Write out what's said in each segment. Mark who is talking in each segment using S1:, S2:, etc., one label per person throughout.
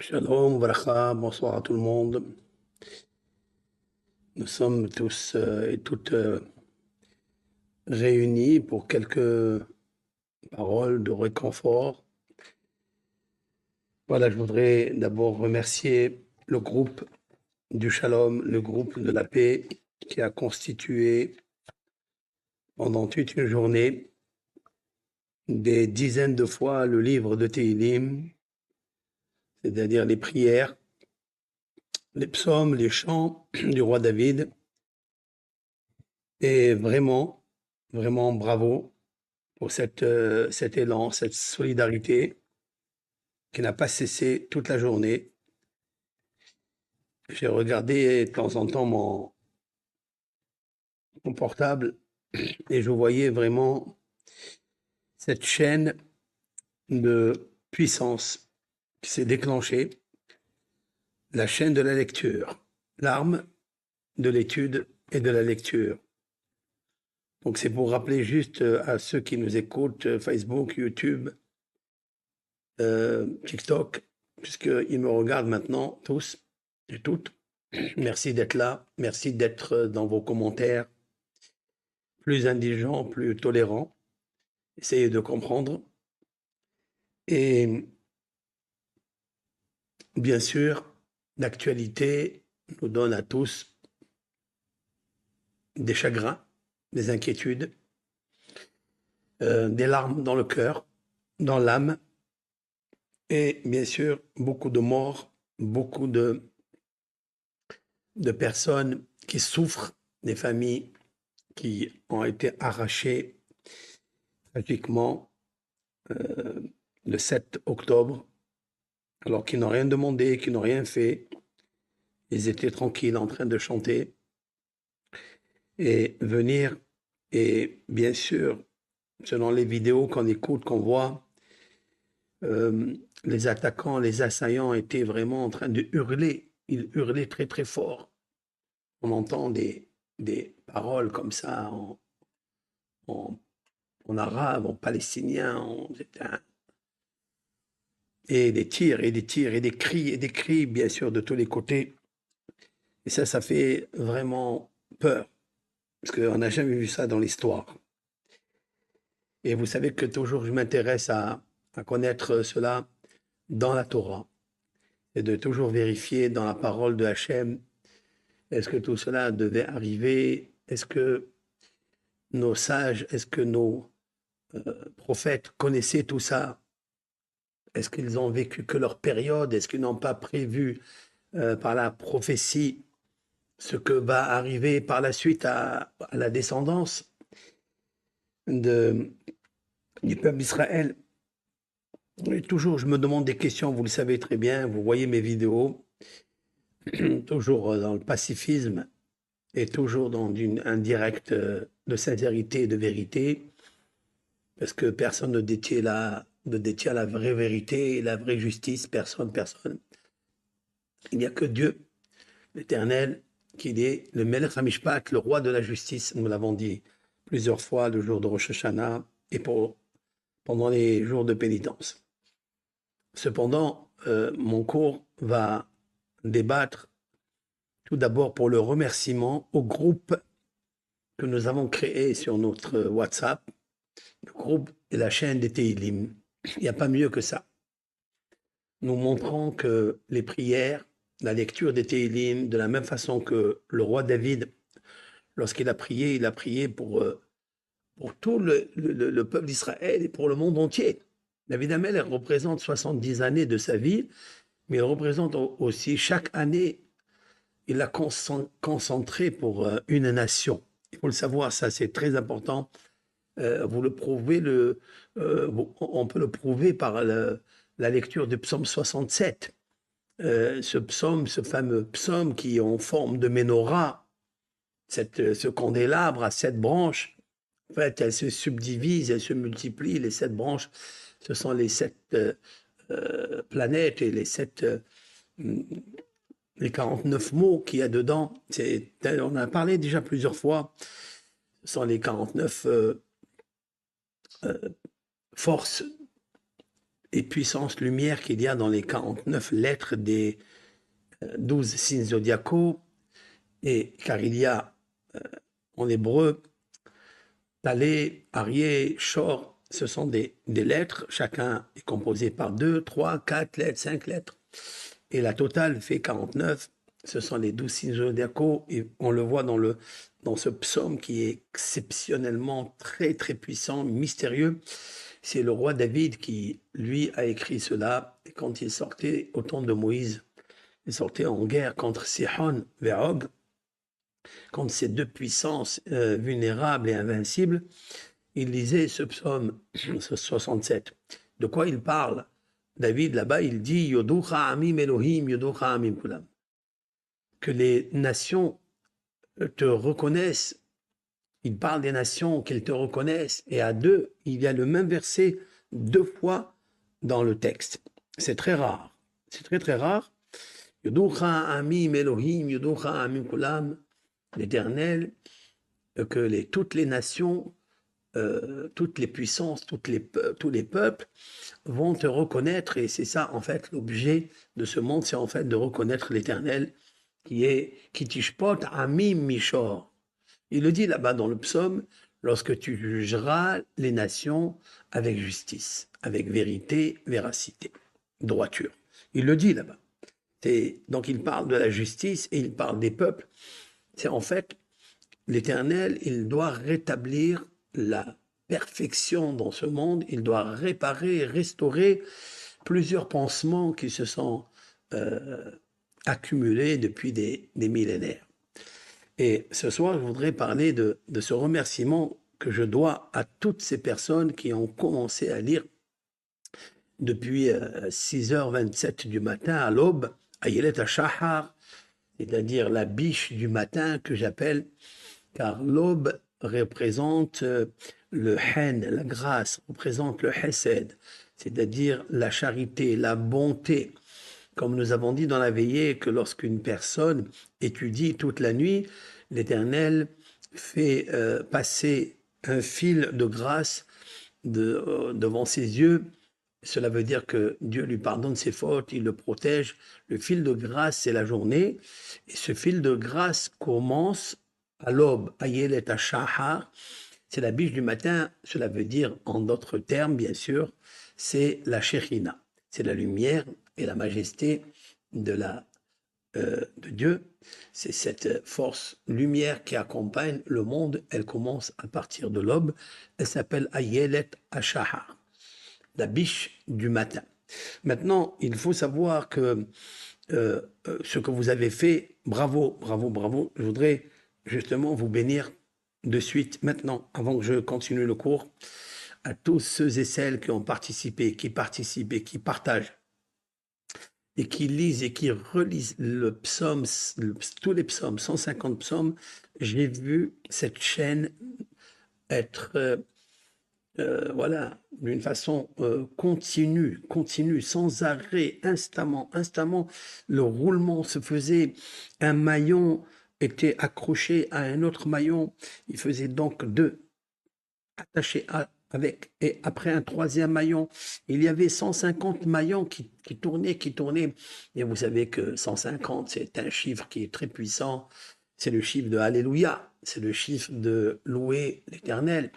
S1: Shalom, bracha, bonsoir à tout le monde. Nous sommes tous et toutes réunis pour quelques paroles de réconfort. Voilà, je voudrais d'abord remercier le groupe du Shalom, le groupe de la paix qui a constitué pendant toute une journée des dizaines de fois le livre de Tehillim, c'est-à-dire les prières, les psaumes, les chants du roi David. Et vraiment, vraiment bravo pour cet élan, cette solidarité qui n'a pas cessé toute la journée. J'ai regardé de temps en temps mon portable et je voyais vraiment cette chaîne de puissance qui s'est déclenchée, la chaîne de la lecture, l'arme de l'étude et de la lecture. Donc c'est pour rappeler juste à ceux qui nous écoutent, Facebook, YouTube, TikTok, puisqu'ils me regardent maintenant tous et toutes. Merci d'être là, merci d'être dans vos commentaires, plus indigents, plus tolérants. Essayez de comprendre. Et bien sûr, l'actualité nous donne à tous des chagrins, des inquiétudes, des larmes dans le cœur, dans l'âme, et bien sûr, beaucoup de morts, beaucoup de personnes qui souffrent, des familles qui ont été arrachées tragiquement le 7 octobre, alors qu'ils n'ont rien demandé, qu'ils n'ont rien fait. Ils étaient tranquilles en train de chanter et venir. Et bien sûr, selon les vidéos qu'on écoute, qu'on voit, les attaquants, les assaillants étaient vraiment en train de hurler. Ils hurlaient très très fort. On entend des paroles comme ça en, en arabe, en palestinien, et des tirs, et des tirs, et des cris, bien sûr, de tous les côtés. Et ça fait vraiment peur, parce qu'on n'a jamais vu ça dans l'histoire. Et vous savez que toujours je m'intéresse à connaître cela dans la Torah, et de toujours vérifier dans la parole de Hachem, est-ce que tout cela devait arriver? Est-ce que nos sages, est-ce que nos prophètes connaissaient tout ça? Est-ce qu'ils ont vécu que leur période? Est-ce qu'ils n'ont pas prévu par la prophétie ce que va arriver par la suite à la descendance du peuple d'Israël? Et toujours, je me demande des questions, vous le savez très bien, vous voyez mes vidéos, toujours dans le pacifisme et toujours dans un direct de sincérité et de vérité, parce que personne ne détient la vraie vérité et la vraie justice, personne, personne. Il n'y a que Dieu, l'Éternel, qui est le Melech HaMishpat, le roi de la justice, nous l'avons dit plusieurs fois le jour de Rosh Hashanah et pendant les jours de pénitence. Cependant, mon cours va débattre tout d'abord pour le remerciement au groupe que nous avons créé sur notre WhatsApp, le groupe et la chaîne des Tehillim. Il n'y a pas mieux que ça. Nous montrons que les prières, la lecture des Tehillim, de la même façon que le roi David, lorsqu'il a prié, il a prié pour tout le peuple d'Israël et pour le monde entier. David Hamel représente 70 années de sa vie, mais il représente aussi chaque année, il l'a concentré pour une nation. Il faut le savoir, ça c'est très important. Vous le prouvez, on peut le prouver par la lecture du psaume 67. Ce psaume, ce fameux psaume qui est en forme de menorah, ce candélabre à 7 branches, en fait, elle se subdivise, elle se multiplie. Les 7 branches, ce sont les 7 planètes et les 49 mots qu'il y a dedans. On a parlé déjà plusieurs fois. Ce sont les 49 forces et puissance lumière qu'il y a dans les 49 lettres des 12 signes zodiacaux, et car il y a en hébreu Talé, Arié, Shor, ce sont des lettres, chacun est composé par 2, 3, 4 lettres, 5 lettres, et la totale fait 49. Ce sont les 12 signes zodiacaux, et on le voit dans ce psaume qui est exceptionnellement très très puissant, mystérieux. C'est le roi David qui, lui, a écrit cela, et quand il sortait au temps de Moïse, il sortait en guerre contre Sihon et Og, contre ces deux puissances vulnérables et invincibles. Il lisait ce psaume 67. De quoi il parle? David, là-bas, il dit Yoducha amim Elohim, Yoducha amim kulam. Que les nations te reconnaissent. Il parle des nations, qu'elles te reconnaissent. Et à deux, il y a le même verset 2 fois dans le texte. C'est très rare. C'est très très rare. Yoducha amim Elohim, Yoducha amim kulam. L'Éternel, que toutes les nations, toutes les puissances, tous les peuples vont te reconnaître, et c'est ça en fait l'objet de ce monde, c'est en fait de reconnaître l'Éternel qui est Kitishpot Amim Mishor. Il le dit là-bas dans le psaume, lorsque tu jugeras les nations avec justice, avec vérité, véracité, droiture. Il le dit là-bas. Donc il parle de la justice et il parle des peuples. C'est en fait l'Éternel, il doit rétablir la perfection dans ce monde, il doit réparer, restaurer plusieurs pansements qui se sont accumulés depuis des millénaires. Et ce soir, je voudrais parler de ce remerciement que je dois à toutes ces personnes qui ont commencé à lire depuis 6h27 du matin à l'aube, Ayelet HaShahar, c'est-à-dire la biche du matin que j'appelle, car l'aube représente le hen, la grâce, représente le hesed, c'est-à-dire la charité, la bonté. Comme nous avons dit dans la veillée que lorsqu'une personne étudie toute la nuit, l'Éternel fait passer un fil de grâce devant ses yeux. Cela veut dire que Dieu lui pardonne ses fautes, il le protège. Le fil de grâce, c'est la journée. Et ce fil de grâce commence à l'aube, Ayelet HaShahar, c'est la biche du matin. Cela veut dire, en d'autres termes, bien sûr, c'est la Shekhinah. C'est la lumière et la majesté de Dieu. C'est cette force lumière qui accompagne le monde. Elle commence à partir de l'aube. Elle s'appelle Ayelet HaShahar, la biche du matin. Maintenant, il faut savoir que ce que vous avez fait, bravo, bravo, bravo. Je voudrais justement vous bénir de suite, maintenant, avant que je continue le cours, à tous ceux et celles qui ont participé, qui participent et qui partagent, et qui lisent et qui relisent le psaume, tous les psaumes, 150 psaumes. J'ai vu cette chaîne être voilà, d'une façon continue, sans arrêt, instamment. Le roulement se faisait, un maillon était accroché à un autre maillon, il faisait donc deux attachés avec, et après un troisième maillon, il y avait 150 maillons qui tournaient, et vous savez que 150, c'est un chiffre qui est très puissant, c'est le chiffre de Alléluia, c'est le chiffre de louer l'Éternel.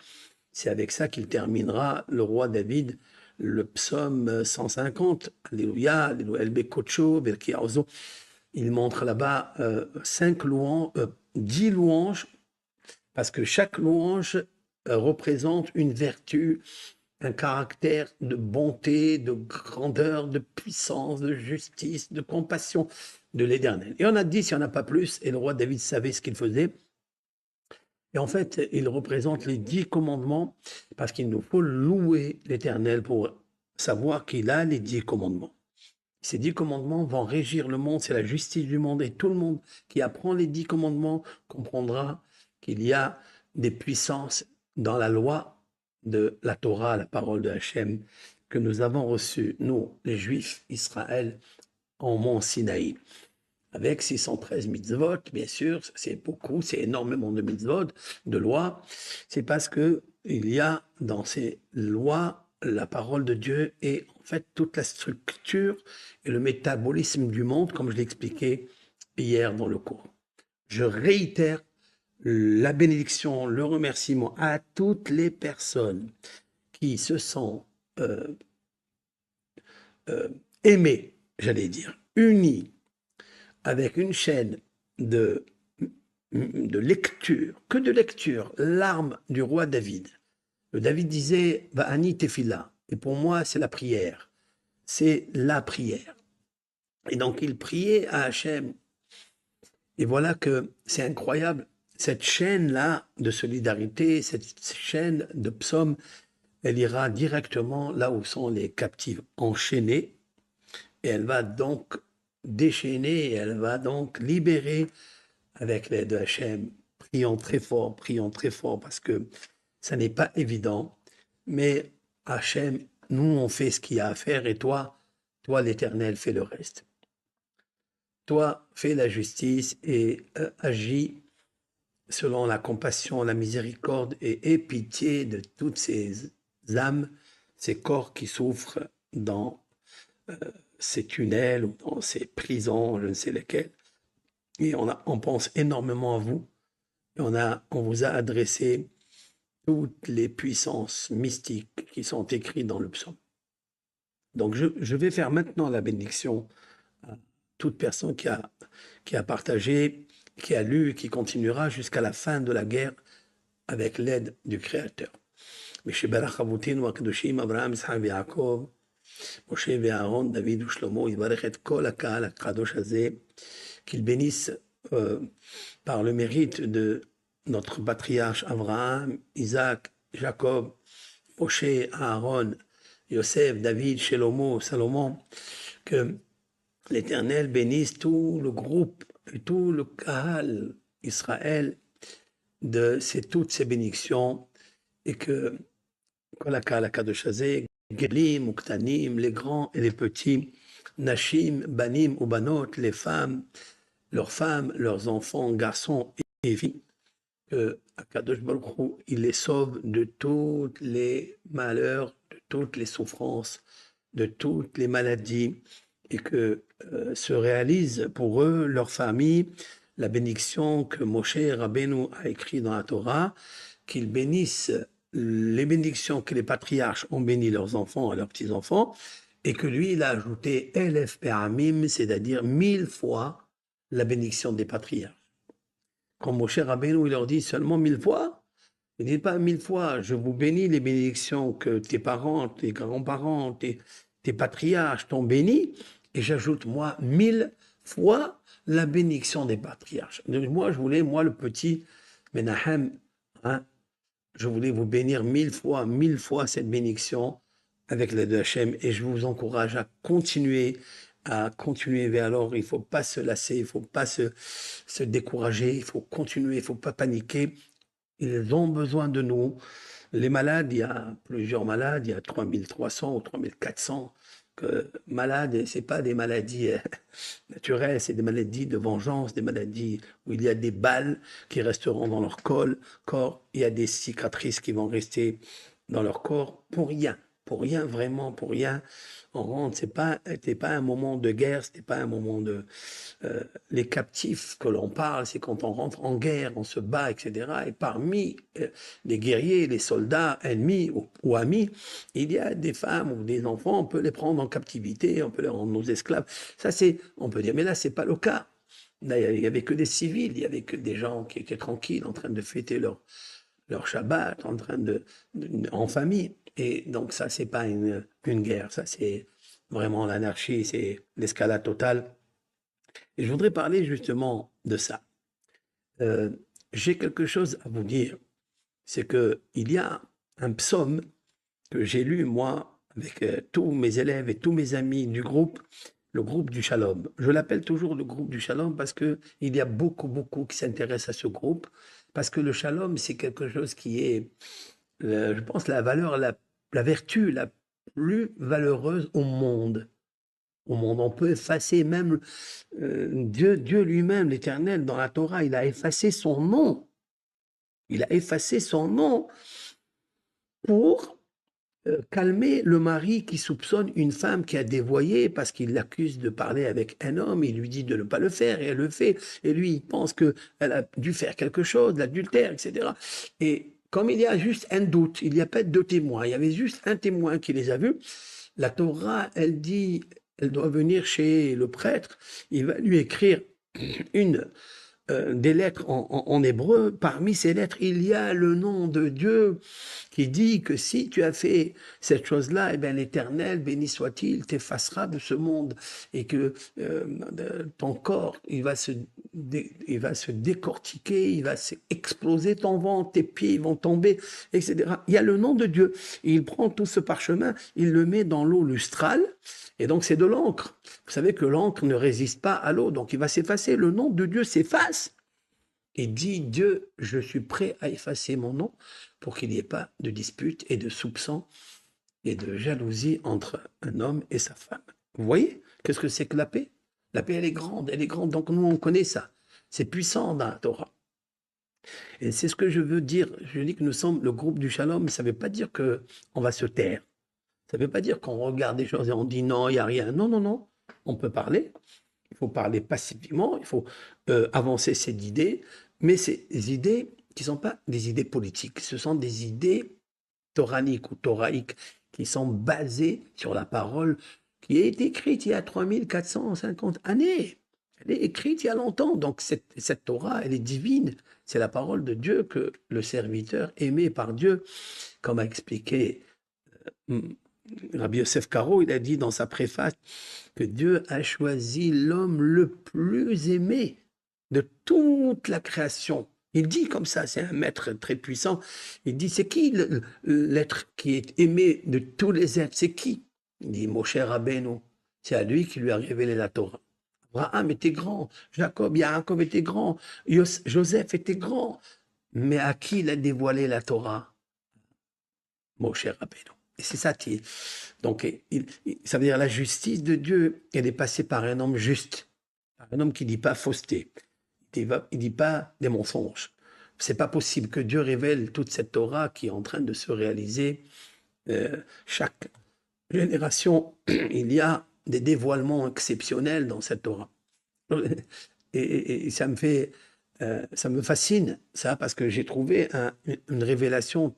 S1: C'est avec ça qu'il terminera, le roi David, le psaume 150. Alléluia, Alléluia, El Bekocho, Berkiaozo. Il montre là-bas 10 louanges, parce que chaque louange représente une vertu, un caractère de bonté, de grandeur, de puissance, de justice, de compassion de l'Éternel. Et on a 10, il n'y en a pas plus, et le roi David savait ce qu'il faisait. Et en fait, il représente les 10 commandements, parce qu'il nous faut louer l'Éternel pour savoir qu'il a les 10 commandements. Ces 10 commandements vont régir le monde, c'est la justice du monde, et tout le monde qui apprend les 10 commandements comprendra qu'il y a des puissances dans la loi de la Torah, la parole de Hachem, que nous avons reçue, nous, les Juifs, Israël, en mont Sinaï. Avec 613 mitzvot, bien sûr, c'est beaucoup, c'est énormément de mitzvot, de lois. C'est parce que il y a dans ces lois la parole de Dieu est en fait toute la structure et le métabolisme du monde, comme je l'ai expliqué hier dans le cours. Je réitère la bénédiction, le remerciement à toutes les personnes qui se sentent aimées, j'allais dire, unies avec une chaîne de lecture, que de lecture, l'arme du roi David. Le David disait, Va'ani tefila. Et pour moi, c'est la prière. C'est la prière. Et donc, il priait à Hachem. Et voilà que c'est incroyable. Cette chaîne-là de solidarité, cette chaîne de psaumes, elle ira directement là où sont les captifs enchaînés. Et elle va donc déchaîner, elle va donc libérer avec l'aide de Hachem. Prions très fort, parce que ça n'est pas évident. Mais Hachem, nous, on fait ce qu'il y a à faire, et toi, l'Éternel, fais le reste. Toi, fais la justice et agis selon la compassion, la miséricorde, et aie pitié de toutes ces âmes, ces corps qui souffrent dans ces tunnels ou dans ces prisons, je ne sais lesquelles. Et on pense énormément à vous. Et on vous a adressé toutes les puissances mystiques qui sont écrites dans le psaume. Donc je vais faire maintenant la bénédiction à toute personne qui a partagé, qui a lu, qui continuera jusqu'à la fin de la guerre avec l'aide du Créateur. ושברך אבותינו הקדושים אברהם, יצחק ויעקב, משה ואהרון, דוד ושלמה, יברך את כל הקהל הקדוש הזה, qu'il bénisse par le mérite de notre patriarche Abraham, Isaac, Jacob, Moshe, Aaron, Yosef, David, Shlomo, Salomon, que l'Éternel bénisse tout le groupe et tout le Kahal Israël de toutes ces bénédictions, et que la Kahal Kadosh Hazeh, Gelim ou Ktanim, les grands et les petits, Nashim, Banim ou Banot, les femmes, leurs enfants, garçons et filles, que Akadosh Baruch Hu, il les sauve de tous les malheurs, de toutes les souffrances, de toutes les maladies, et que se réalise pour eux, leur famille, la bénédiction que Moshe Rabbeinu a écrit dans la Torah, qu'ils bénissent les bénédictions que les patriarches ont béni leurs enfants et leurs petits-enfants, et que lui, il a ajouté Elef Pe'amim, c'est-à-dire 1000 fois la bénédiction des patriarches. Quand Moshe Rabbeinu, il leur dit seulement 1000 fois, il ne dit pas 1000 fois, je vous bénis les bénédictions que tes parents, tes grands-parents, tes patriarches t'ont béni, et j'ajoute moi 1000 fois la bénédiction des patriarches. Moi, je voulais, moi le petit Menahem, je voulais vous bénir 1000 fois cette bénédiction avec l'aide de Hachem, et je vous encourage à continuer vers alors. Il ne faut pas se lasser, il ne faut pas se décourager, il faut continuer, il ne faut pas paniquer. Ils ont besoin de nous. Les malades, il y a plusieurs malades, il y a 3300 ou 3400 malades, ce n'est pas des maladies naturelles, c'est des maladies de vengeance, des maladies où il y a des balles qui resteront dans leur corps, il y a des cicatrices qui vont rester dans leur corps pour rien, vraiment pour rien. On rentre, c'était pas un moment de guerre, c'était pas un moment de... les captifs que l'on parle, c'est quand on rentre en guerre, on se bat, etc. Et parmi les guerriers, les soldats ennemis ou amis, il y a des femmes ou des enfants, on peut les prendre en captivité, on peut les rendre nos esclaves. Ça, on peut dire, mais là, c'est pas le cas. Là, il n'y avait que des civils, il n'y avait que des gens qui étaient tranquilles, en train de fêter leur Shabbat, en famille. Et donc ça, c'est pas une guerre, ça c'est vraiment l'anarchie, c'est l'escalade totale. Et je voudrais parler justement de ça. J'ai quelque chose à vous dire, c'est qu'il y a un psaume que j'ai lu, moi, avec tous mes élèves et tous mes amis du groupe, le groupe du Shalom. Je l'appelle toujours le groupe du Shalom parce qu'il y a beaucoup qui s'intéressent à ce groupe, parce que le Shalom, c'est quelque chose qui est, je pense, la vertu la plus valeureuse au monde. On peut effacer même Dieu lui-même, l'Éternel, dans la Torah, il a effacé son nom. Il a effacé son nom pour calmer le mari qui soupçonne une femme qui a dévoyé parce qu'il l'accuse de parler avec un homme, il lui dit de ne pas le faire et elle le fait, et lui il pense qu'elle a dû faire quelque chose, l'adultère, etc. Et comme il y a juste un doute, il n'y a pas deux témoins, il y avait juste un témoin qui les a vus, la Torah, elle dit, elle doit venir chez le prêtre, il va lui écrire une des lettres en hébreu. Parmi ces lettres, il y a le nom de Dieu qui dit que si tu as fait cette chose-là, eh bien l'Éternel, béni soit-il, t'effacera de ce monde et que ton corps, il va se décortiquer, il va exploser ton ventre, tes pieds vont tomber, etc. Il y a le nom de Dieu. Et il prend tout ce parchemin, il le met dans l'eau lustrale, et donc c'est de l'encre. Vous savez que l'encre ne résiste pas à l'eau, donc il va s'effacer. Le nom de Dieu s'efface. Et dit Dieu, je suis prêt à effacer mon nom pour qu'il n'y ait pas de dispute et de soupçon et de jalousie entre un homme et sa femme. Vous voyez, qu'est-ce que c'est que la paix? La paix, elle est grande, donc nous, on connaît ça. C'est puissant dans la Torah. Et c'est ce que je veux dire. Je dis que nous sommes le groupe du Shalom, ça ne veut pas dire qu'on va se taire. Ça ne veut pas dire qu'on regarde des choses et on dit non, il n'y a rien. Non, non, non. On peut parler. Il faut parler pacifiquement. Il faut avancer ses idées. Mais ces idées qui ne sont pas des idées politiques. Ce sont des idées toraniques ou toraïques qui sont basées sur la parole qui a été écrite il y a 3450 années. Elle est écrite il y a longtemps. Donc cette Torah, elle est divine. C'est la parole de Dieu que le serviteur aimé par Dieu, comme a expliqué Rabbi Yosef Karo, il a dit dans sa préface que Dieu a choisi l'homme le plus aimé de toute la création. Il dit comme ça, c'est un maître très puissant. Il dit, c'est qui l'être qui est aimé de tous les êtres? C'est qui? Il dit, Moshe Rabbeinu. C'est à lui qui lui a révélé la Torah. Abraham était grand, Jacob, Yaakov était grand, Joseph était grand. Mais à qui il a dévoilé la Torah? Moshe Rabbeinu. Et c'est ça qui est. Donc, ça veut dire la justice de Dieu, elle est passée par un homme juste, par un homme qui ne dit pas fausseté, il ne dit pas des mensonges. C'est pas possible que Dieu révèle toute cette Torah qui est en train de se réaliser. Chaque génération, il y a des dévoilements exceptionnels dans cette Torah. Et ça me fait, ça me fascine, ça, parce que j'ai trouvé une révélation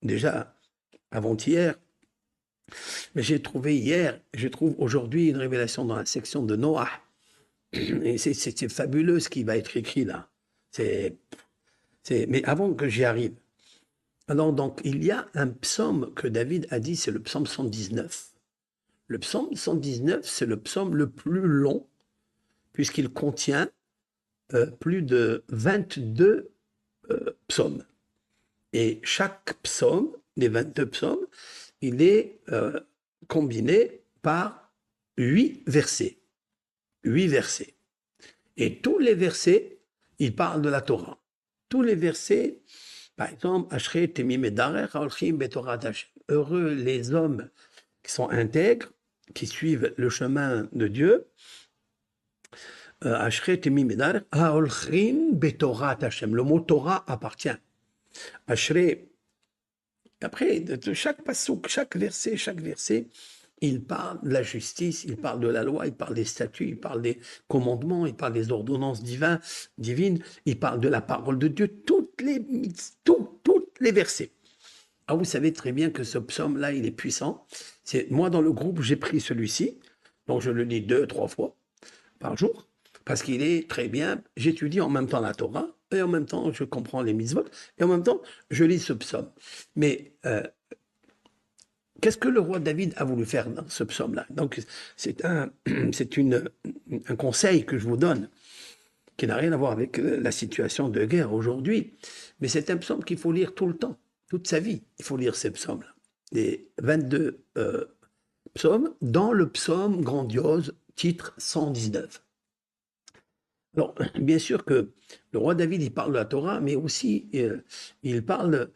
S1: déjà avant-hier, mais j'ai trouvé hier, je trouve aujourd'hui une révélation dans la section de Noah. Et c'est fabuleux ce qui va être écrit là. Mais avant que j'y arrive, alors donc il y a un psaume que David a dit, c'est le psaume 119. Le psaume 119, c'est le psaume le plus long, puisqu'il contient plus de 22 psaumes. Et chaque psaume, des 22 psaumes, il est combiné par 8 versets. 8 versets. Et tous les versets, ils parlent de la Torah. Tous les versets, par exemple, heureux les hommes qui sont intègres, qui suivent le chemin de Dieu. Le mot Torah appartient. Après, de chaque passouk, chaque verset, il parle de la justice, il parle de la loi, il parle des statuts, il parle des commandements, il parle des ordonnances divines, il parle de la parole de Dieu, tous les versets. Ah, vous savez très bien que ce psaume-là, il est puissant. Moi, dans le groupe, j'ai pris celui-ci, donc je le lis 2-3 fois par jour, parce qu'il est très bien. J'étudie en même temps la Torah, et en même temps, je comprends les mitzvot, et en même temps, je lis ce psaume. Mais qu'est-ce que le roi David a voulu faire dans ce psaume-là? Donc, c'est un conseil que je vous donne, qui n'a rien à voir avec la situation de guerre aujourd'hui, mais c'est un psaume qu'il faut lire tout le temps, toute sa vie. Il faut lire ces psaumes-là. Les 22 psaumes, dans le psaume grandiose, titre 119. Alors, bien sûr que le roi David, il parle de la Torah, mais aussi il parle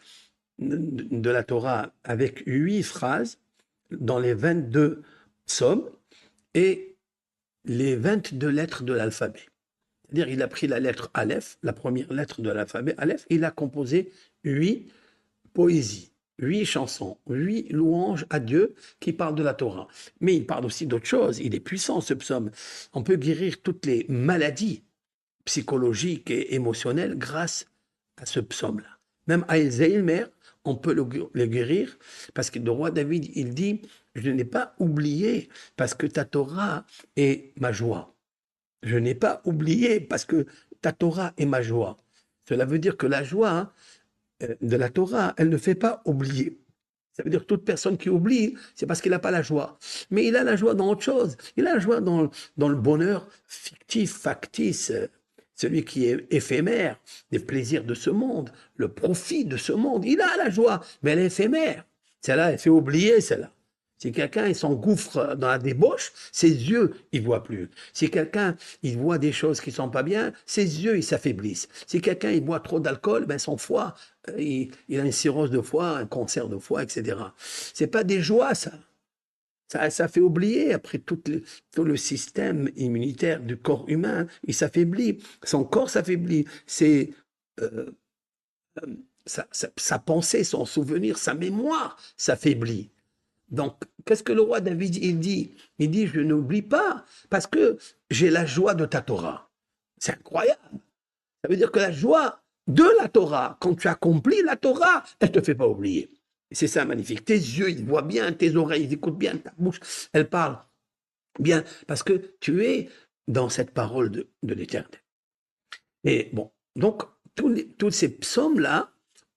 S1: de la Torah avec 8 phrases dans les 22 psaumes et les 22 lettres de l'alphabet. C'est-à-dire il a pris la lettre Aleph, la première lettre de l'alphabet Aleph, et il a composé 8 poésies, 8 chansons, 8 louanges à Dieu qui parlent de la Torah. Mais il parle aussi d'autres choses. Il est puissant, ce psaume. On peut guérir toutes les maladies psychologiques et émotionnelles grâce à ce psaume-là. Même Alzheimer, on peut le guérir parce que le roi David, il dit, je n'ai pas oublié parce que ta Torah est ma joie. Je n'ai pas oublié parce que ta Torah est ma joie. Cela veut dire que la joie de la Torah, elle ne fait pas oublier. Ça veut dire que toute personne qui oublie, c'est parce qu'il n'a pas la joie. Mais il a la joie dans autre chose. Il a la joie dans le bonheur fictif, factice, celui qui est éphémère, des plaisirs de ce monde, le profit de ce monde. Il a la joie, mais elle est éphémère. Celle-là, elle fait oublier celle-là. Si quelqu'un il s'engouffre dans la débauche, ses yeux, ils ne voient plus. Si quelqu'un il voit des choses qui ne sont pas bien, ses yeux, ils s'affaiblissent. Si quelqu'un il boit trop d'alcool, ben son foie, il a une cirrhose de foie, un cancer de foie, etc. C'est pas des joies, ça. Ça fait oublier, après tout le système immunitaire du corps humain, il s'affaiblit. Son corps s'affaiblit. C'est euh, sa pensée, son souvenir, sa mémoire s'affaiblit. Donc, qu'est-ce que le roi David il dit? Il dit, je n'oublie pas, parce que j'ai la joie de ta Torah. C'est incroyable. Ça veut dire que la joie de la Torah, quand tu accomplis la Torah, elle ne te fait pas oublier. Et c'est ça magnifique. Tes yeux, ils voient bien, tes oreilles, ils écoutent bien, ta bouche, elle parle bien, parce que tu es dans cette parole de l'Éternel. Et bon, donc, tous ces psaumes-là,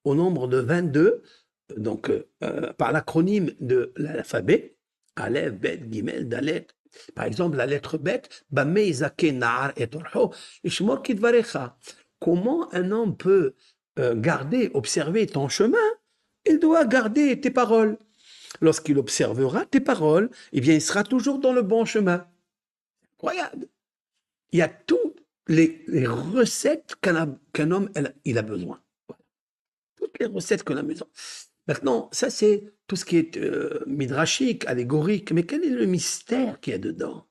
S1: au nombre de 22, donc par l'acronyme de l'alphabet, Aleph, Bet, Gimel, Dalet. Par exemple, la lettre Bet, Bamei Zake Naar et Torho, Ishmor Kidvarecha. Comment un homme peut garder, observer ton chemin? Il doit garder tes paroles. Lorsqu'il observera tes paroles, eh bien, il sera toujours dans le bon chemin. Incroyable. Il y a toutes les recettes qu'un homme il a besoin. Voilà. Toutes les recettes qu'on a besoin. Maintenant, ça c'est tout ce qui est midrashique, allégorique, mais quel est le mystère qu'il y a dedans?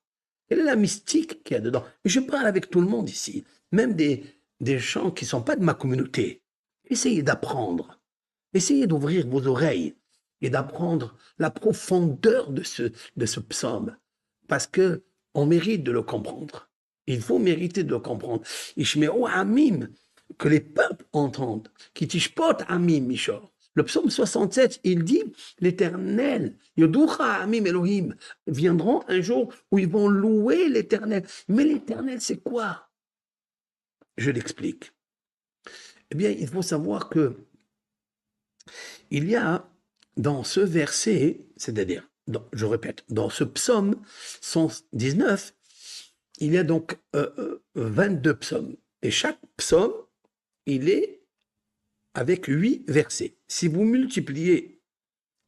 S1: Quelle est la mystique qu'il y a dedans? Et je parle avec tout le monde ici, même des gens qui ne sont pas de ma communauté. Essayez d'apprendre, essayez d'ouvrir vos oreilles et d'apprendre la profondeur de ce psaume, parce que on mérite de le comprendre. Il faut mériter de le comprendre. Ishme'u Amim, que les peuples entendent. Qui tishpot Amim, Mishor. Le psaume 67, il dit, l'Éternel, Yoducha Amim Elohim, viendront un jour où ils vont louer l'Éternel. Mais l'Éternel, c'est quoi? Je l'explique. Eh bien, il faut savoir que il y a dans ce verset, c'est-à-dire, je répète, dans ce psaume 119, il y a donc 22 psaumes. Et chaque psaume, il est avec 8 versets. Si vous multipliez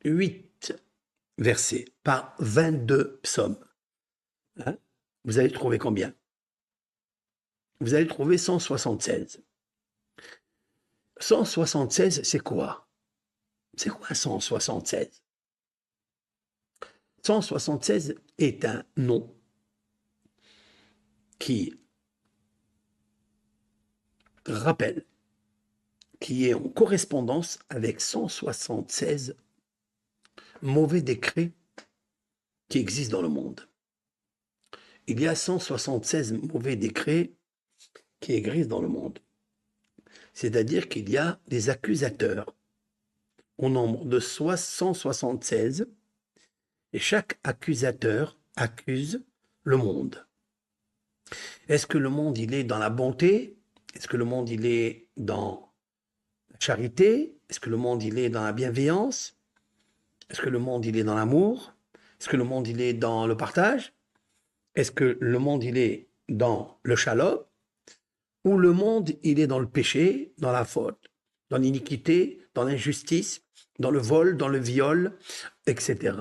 S1: 8 versets par 22 psaumes, hein, vous allez trouver combien? Vous allez trouver 176. 176, c'est quoi? C'est quoi 176? 176 est un nom qui rappelle, qui est en correspondance avec 176 mauvais décrets qui existent dans le monde. Il y a 176 mauvais décrets qui existent dans le monde. C'est-à-dire qu'il y a des accusateurs au nombre de 176 et chaque accusateur accuse le monde. Est-ce que le monde, il est dans la bonté? Est-ce que le monde, il est dans la charité? Est-ce que le monde, il est dans la bienveillance? Est-ce que le monde, il est dans l'amour? Est-ce que le monde, il est dans le partage? Est-ce que le monde, il est dans le shalom? Ou le monde, il est dans le péché, dans la faute, dans l'iniquité, dans l'injustice, dans le vol, dans le viol, etc.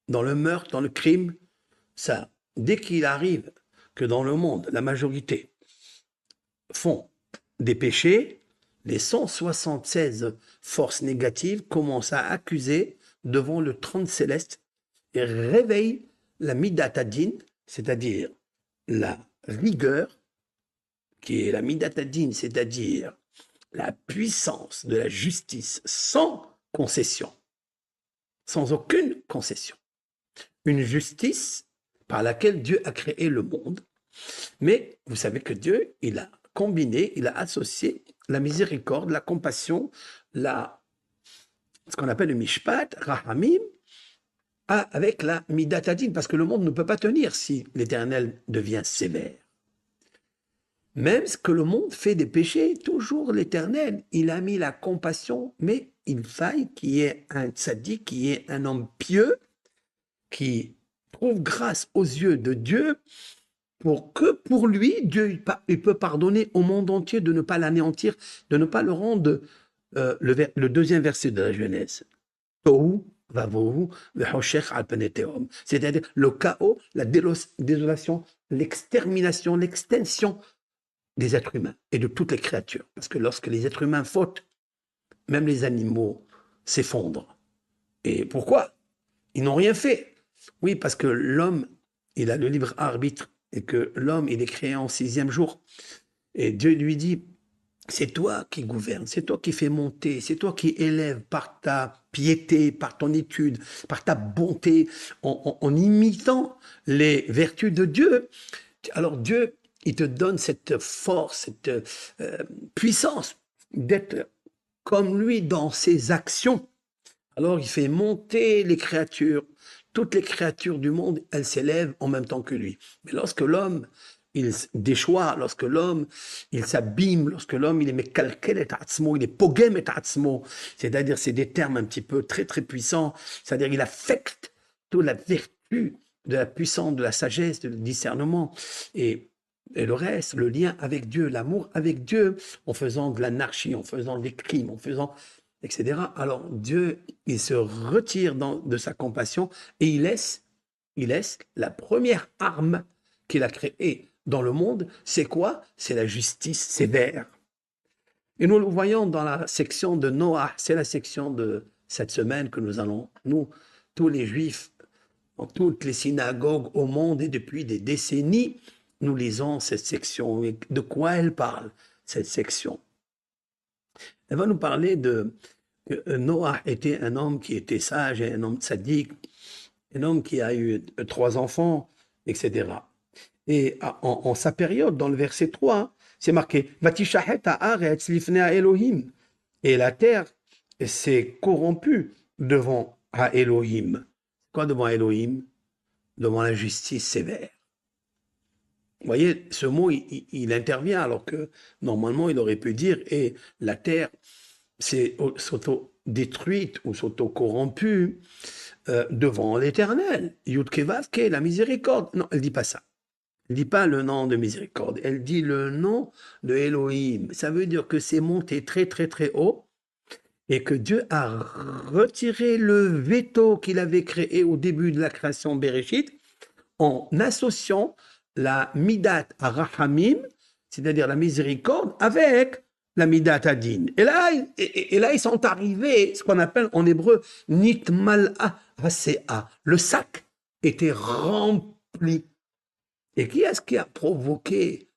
S1: Dans le meurtre, dans le crime? Ça, dès qu'il arrive que dans le monde, la majorité font des péchés, les 176 forces négatives commencent à accuser devant le trône céleste et réveillent la midatadine, c'est-à-dire la rigueur, qui est la midatadine, c'est-à-dire la puissance de la justice sans concession. sans aucune concession. Une justice par laquelle Dieu a créé le monde. Mais vous savez que Dieu, il a combiné, il a associé la miséricorde, la compassion, ce qu'on appelle le mishpat, rahamim, avec la midatadin, parce que le monde ne peut pas tenir si l'Éternel devient sévère. Même que le monde fait des péchés, toujours l'Éternel, il a mis la compassion, mais il faille qu'il y ait un tzaddik, qu'il y ait un homme pieux, qui trouve grâce aux yeux de Dieu, pour que pour lui, Dieu il peut pardonner au monde entier de ne pas l'anéantir, de ne pas le rendre le deuxième verset de la Genèse. Tohu vavohu vehoshech al pnei tehom. C'est-à-dire le chaos, la désolation, l'extermination, l'extinction des êtres humains et de toutes les créatures. Parce que lorsque les êtres humains fautent, même les animaux s'effondrent. Et pourquoi? Ils n'ont rien fait. Oui, parce que l'homme, il a le libre arbitre et que l'homme, il est créé en 6e jour. Et Dieu lui dit, c'est toi qui gouvernes, c'est toi qui fais monter, c'est toi qui élèves par ta piété, par ton étude, par ta bonté, en imitant les vertus de Dieu. Alors Dieu, il te donne cette force, cette puissance d'être comme lui dans ses actions. Alors il fait monter les créatures. Toutes les créatures du monde, elles s'élèvent en même temps que lui. Mais lorsque l'homme, il déchoit, lorsque l'homme, il s'abîme, lorsque l'homme, il est mekalkel et atzmo, il est pogem et atzmo, c'est-à-dire, c'est des termes un petit peu très, très puissants, c'est-à-dire, il affecte toute la vertu de la puissance, de la sagesse, du discernement, et le reste, le lien avec Dieu, l'amour avec Dieu, en faisant de l'anarchie, en faisant des crimes, en faisant etc. Alors Dieu, il se retire de sa compassion et il laisse la première arme qu'il a créée dans le monde. C'est quoi? C'est la justice sévère. Et nous le voyons dans la section de Noah. C'est la section de cette semaine que nous allons, nous, tous les Juifs, dans toutes les synagogues au monde et depuis des décennies, nous lisons cette section. Et de quoi elle parle, cette section? Elle va nous parler de Noah était un homme qui était sage, un homme tzaddik, un homme qui a eu 3 enfants, etc. Et en sa période, dans le verset 3, c'est marqué « Vatishahet haaretz lifnei Elohim » et la terre s'est corrompue devant Elohim. Quoi devant Elohim? Devant la justice sévère. Vous voyez, ce mot, il intervient alors que normalement, il aurait pu dire « et la terre s'auto-détruite ou s'auto-corrompue devant l'Éternel. Yudkevavke, la miséricorde. » Non, elle ne dit pas ça. Elle ne dit pas le nom de miséricorde. Elle dit le nom de Elohim. Ça veut dire que c'est monté très, très, très haut et que Dieu a retiré le veto qu'il avait créé au début de la création Bereshit en associant la midat à Rahamim, c'est-à-dire la miséricorde, avec la midat adin. Et là, ils sont arrivés, ce qu'on appelle en hébreu, nitmal'a hasea. Le sac était rempli. Et qui est-ce qui a provoqué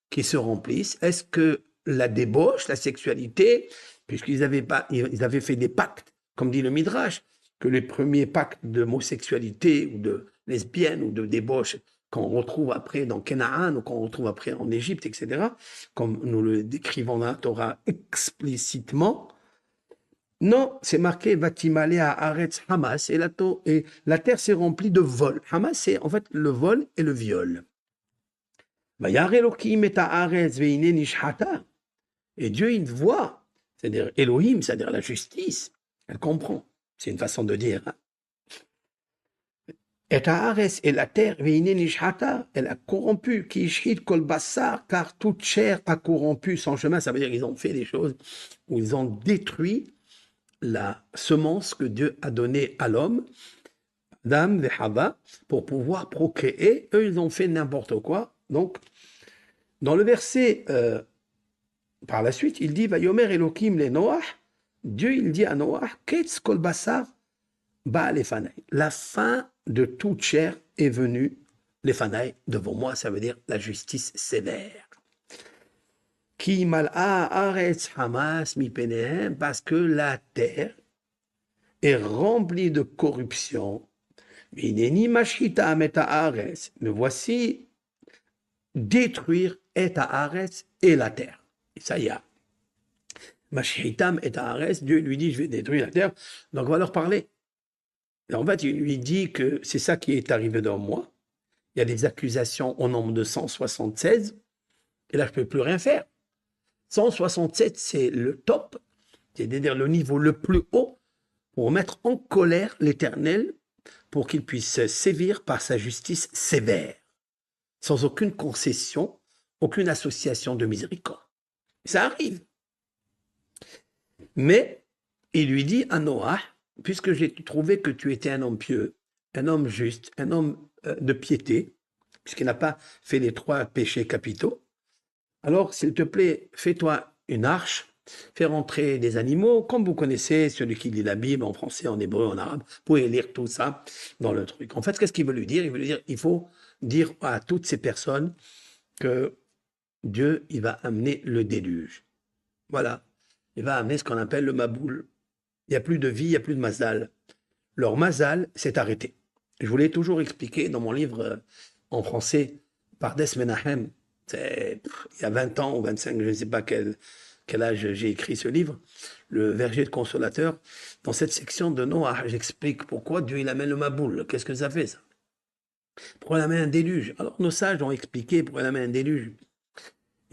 S1: qu'il se remplisse? Est-ce que la débauche, la sexualité, puisqu'ils avaient fait des pactes, comme dit le Midrash, que les premiers pactes d'homosexualité ou de lesbienne ou de débauche qu'on retrouve après dans Canaan ou qu'on retrouve après en Égypte, etc., comme nous le décrivons dans la Torah explicitement. Non, c'est marqué Vatimale à Aretz Hamas et la terre s'est remplie de vol. Hamas, c'est en fait le vol et le viol. Et Dieu, il voit, c'est-à-dire Elohim, c'est-à-dire la justice, elle comprend, c'est une façon de dire. Et la terre, elle a corrompu, car toute chair a corrompu son chemin. Ça veut dire qu'ils ont fait des choses où ils ont détruit la semence que Dieu a donnée à l'homme, Adam et Hava, pour pouvoir procréer. Eux, ils ont fait n'importe quoi. Donc, dans le verset, par la suite, il dit, Vayomer Elohim le Noach, Dieu, il dit à Noach, Ketz kol basar ba lefanai. La fin de toute chair est venue, lefanai, devant moi, ça veut dire la justice sévère. Ki mal'a aretz hamas mi penehem, parce que la terre est rempli de corruption. Mais voici détruire et Haaretz et la terre. Et ça y est. Mashhitam et Haaretz, Dieu lui dit, je vais détruire la terre, donc on va leur parler. Et en fait, il lui dit que c'est ça qui est arrivé dans moi. Il y a des accusations au nombre de 176, et là, je ne peux plus rien faire. 167, c'est le top, c'est-à-dire le niveau le plus haut pour mettre en colère l'Éternel pour qu'il puisse sévir par sa justice sévère, sans aucune concession, aucune association de miséricorde. Ça arrive. Mais il lui dit à Noah, puisque j'ai trouvé que tu étais un homme pieux, un homme juste, un homme de piété, puisqu'il n'a pas fait les 3 péchés capitaux, alors s'il te plaît, fais-toi une arche, fais rentrer des animaux, comme vous connaissez, celui qui lit la Bible en français, en hébreu, en arabe, vous pouvez lire tout ça dans le truc. En fait, qu'est-ce qu'il veut lui dire? Il veut lui dire, il faut dire à toutes ces personnes que Dieu, il va amener le déluge. Voilà. Il va amener ce qu'on appelle le Maboul. Il n'y a plus de vie, il n'y a plus de Mazal. Leur Mazal s'est arrêté. Je vous l'ai toujours expliqué dans mon livre en français, Pardes Menahem. Il y a 20 ans ou 25, je ne sais pas quel âge j'ai écrit ce livre, Le verger de consolateur. Dans cette section de Noah, j'explique pourquoi Dieu il amène le Maboul. Qu'est-ce que ça fait ça? Pourquoi il amène un déluge? Alors nos sages ont expliqué pourquoi il amène un déluge.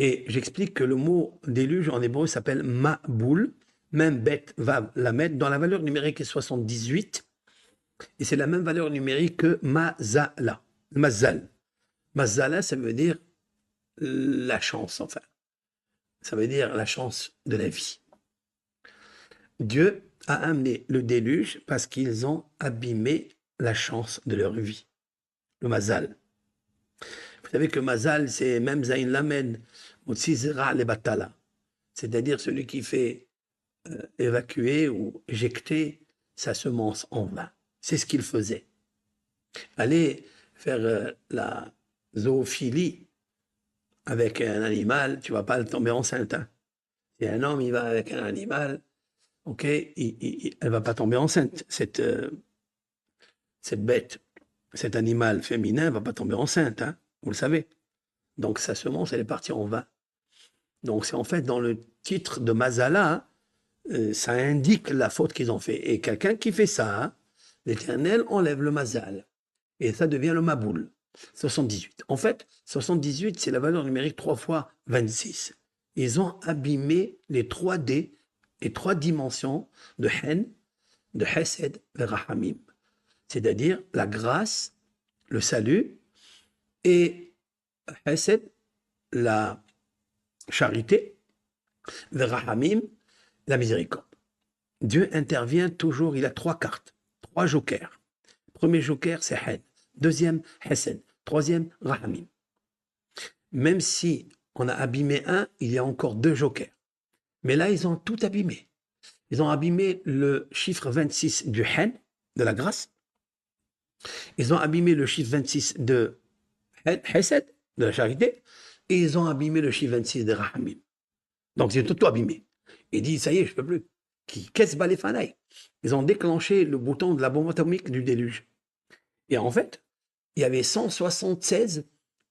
S1: Et j'explique que le mot déluge en hébreu s'appelle Maboul, même bête va la mettre, dans la valeur numérique est 78, et c'est la même valeur numérique que Mazala, Mazal. Mazala, ça veut dire la chance, enfin. Ça veut dire la chance de la vie. Dieu a amené le déluge parce qu'ils ont abîmé la chance de leur vie. Le Mazal. Vous savez que Mazal, c'est même Zayn Lamed, Motsizera le Batala. C'est-à-dire celui qui fait évacuer ou éjecter sa semence en vain. C'est ce qu'il faisait. Aller faire la zoophilie avec un animal, tu ne vas pas le tomber enceinte. Hein. Si un homme il va avec un animal, ok, elle ne va pas tomber enceinte. Cette bête, cet animal féminin ne va pas tomber enceinte, hein, vous le savez. Donc sa semence, elle est partie en vain. Donc c'est en fait dans le titre de Mazala, ça indique la faute qu'ils ont fait. Et quelqu'un qui fait ça, hein, l'Éternel enlève le Mazal. Et ça devient le Maboul. 78. En fait, 78, c'est la valeur numérique 3 fois 26. Ils ont abîmé les 3D, les 3 dimensions de Hen, de Hesed et Rahamim. C'est-à-dire la grâce, le salut, et Hesed, la charité, et Rahamim, la miséricorde. Dieu intervient toujours, il a 3 cartes, 3 jokers. Premier joker, c'est Hen. Deuxième, Hesed. Troisième, Rahamim. Même si on a abîmé un, il y a encore 2 jokers. Mais là, ils ont tout abîmé. Ils ont abîmé le chiffre 26 du Hen, de la grâce. Ils ont abîmé le chiffre 26 de Hesed, de la charité. Et ils ont abîmé le chiffre 26 de Rahamim. Donc, ils ont tout abîmé. Il dit, ça y est, je ne peux plus. Qu'est-ce que les fanaïs? Ils ont déclenché le bouton de la bombe atomique du déluge. Et en fait, il y avait 176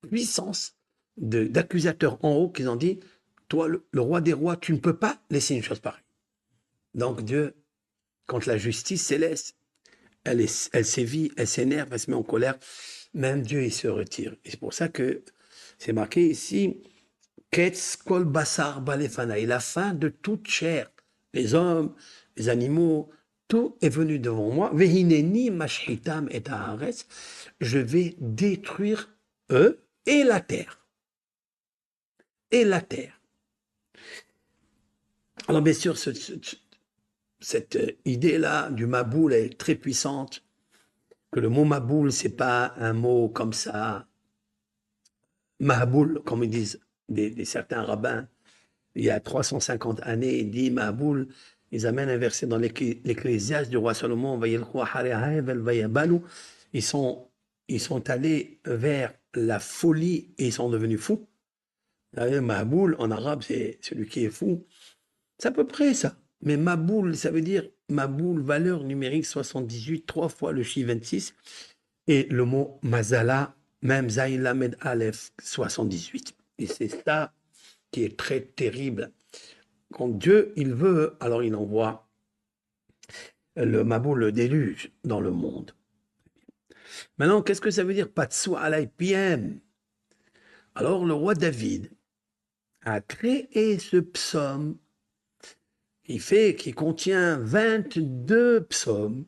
S1: puissances d'accusateurs en haut qui ont dit, toi, le roi des rois, tu ne peux pas laisser une chose pareille. Donc Dieu, quand la justice céleste, elle sévit, elle s'énerve, elle se met en colère, même Dieu, il se retire. Et c'est pour ça que c'est marqué ici, Ketz kol basar balefanaï, la fin de toute chair, les hommes, les animaux, tout est venu devant moi. Vehineni mashhitam et haaretz, je vais détruire eux et la terre. Et la terre. Alors bien sûr, cette idée-là du Maboul est très puissante, que le mot Maboul, c'est pas un mot comme ça, Mahaboul, comme ils disent certains rabbins, il y a 350 années, il dit Mahaboul, ils amènent un verset dans l'Ecclésiaste du roi Salomon, ils sont allés vers la folie et ils sont devenus fous. Mahaboul, en arabe, c'est celui qui est fou. C'est à peu près ça. Mais Maboul, ça veut dire Maboul, valeur numérique 78, 3 fois le chiffre 26, et le mot Mazala, même Zayn Lamed Aleph 78. Et c'est ça qui est très terrible. Quand Dieu, il veut, alors il envoie le Maboul, le déluge, dans le monde. Maintenant, qu'est-ce que ça veut dire Patsu alay PM? Alors, le roi David a créé ce psaume qui contient 22 psaumes,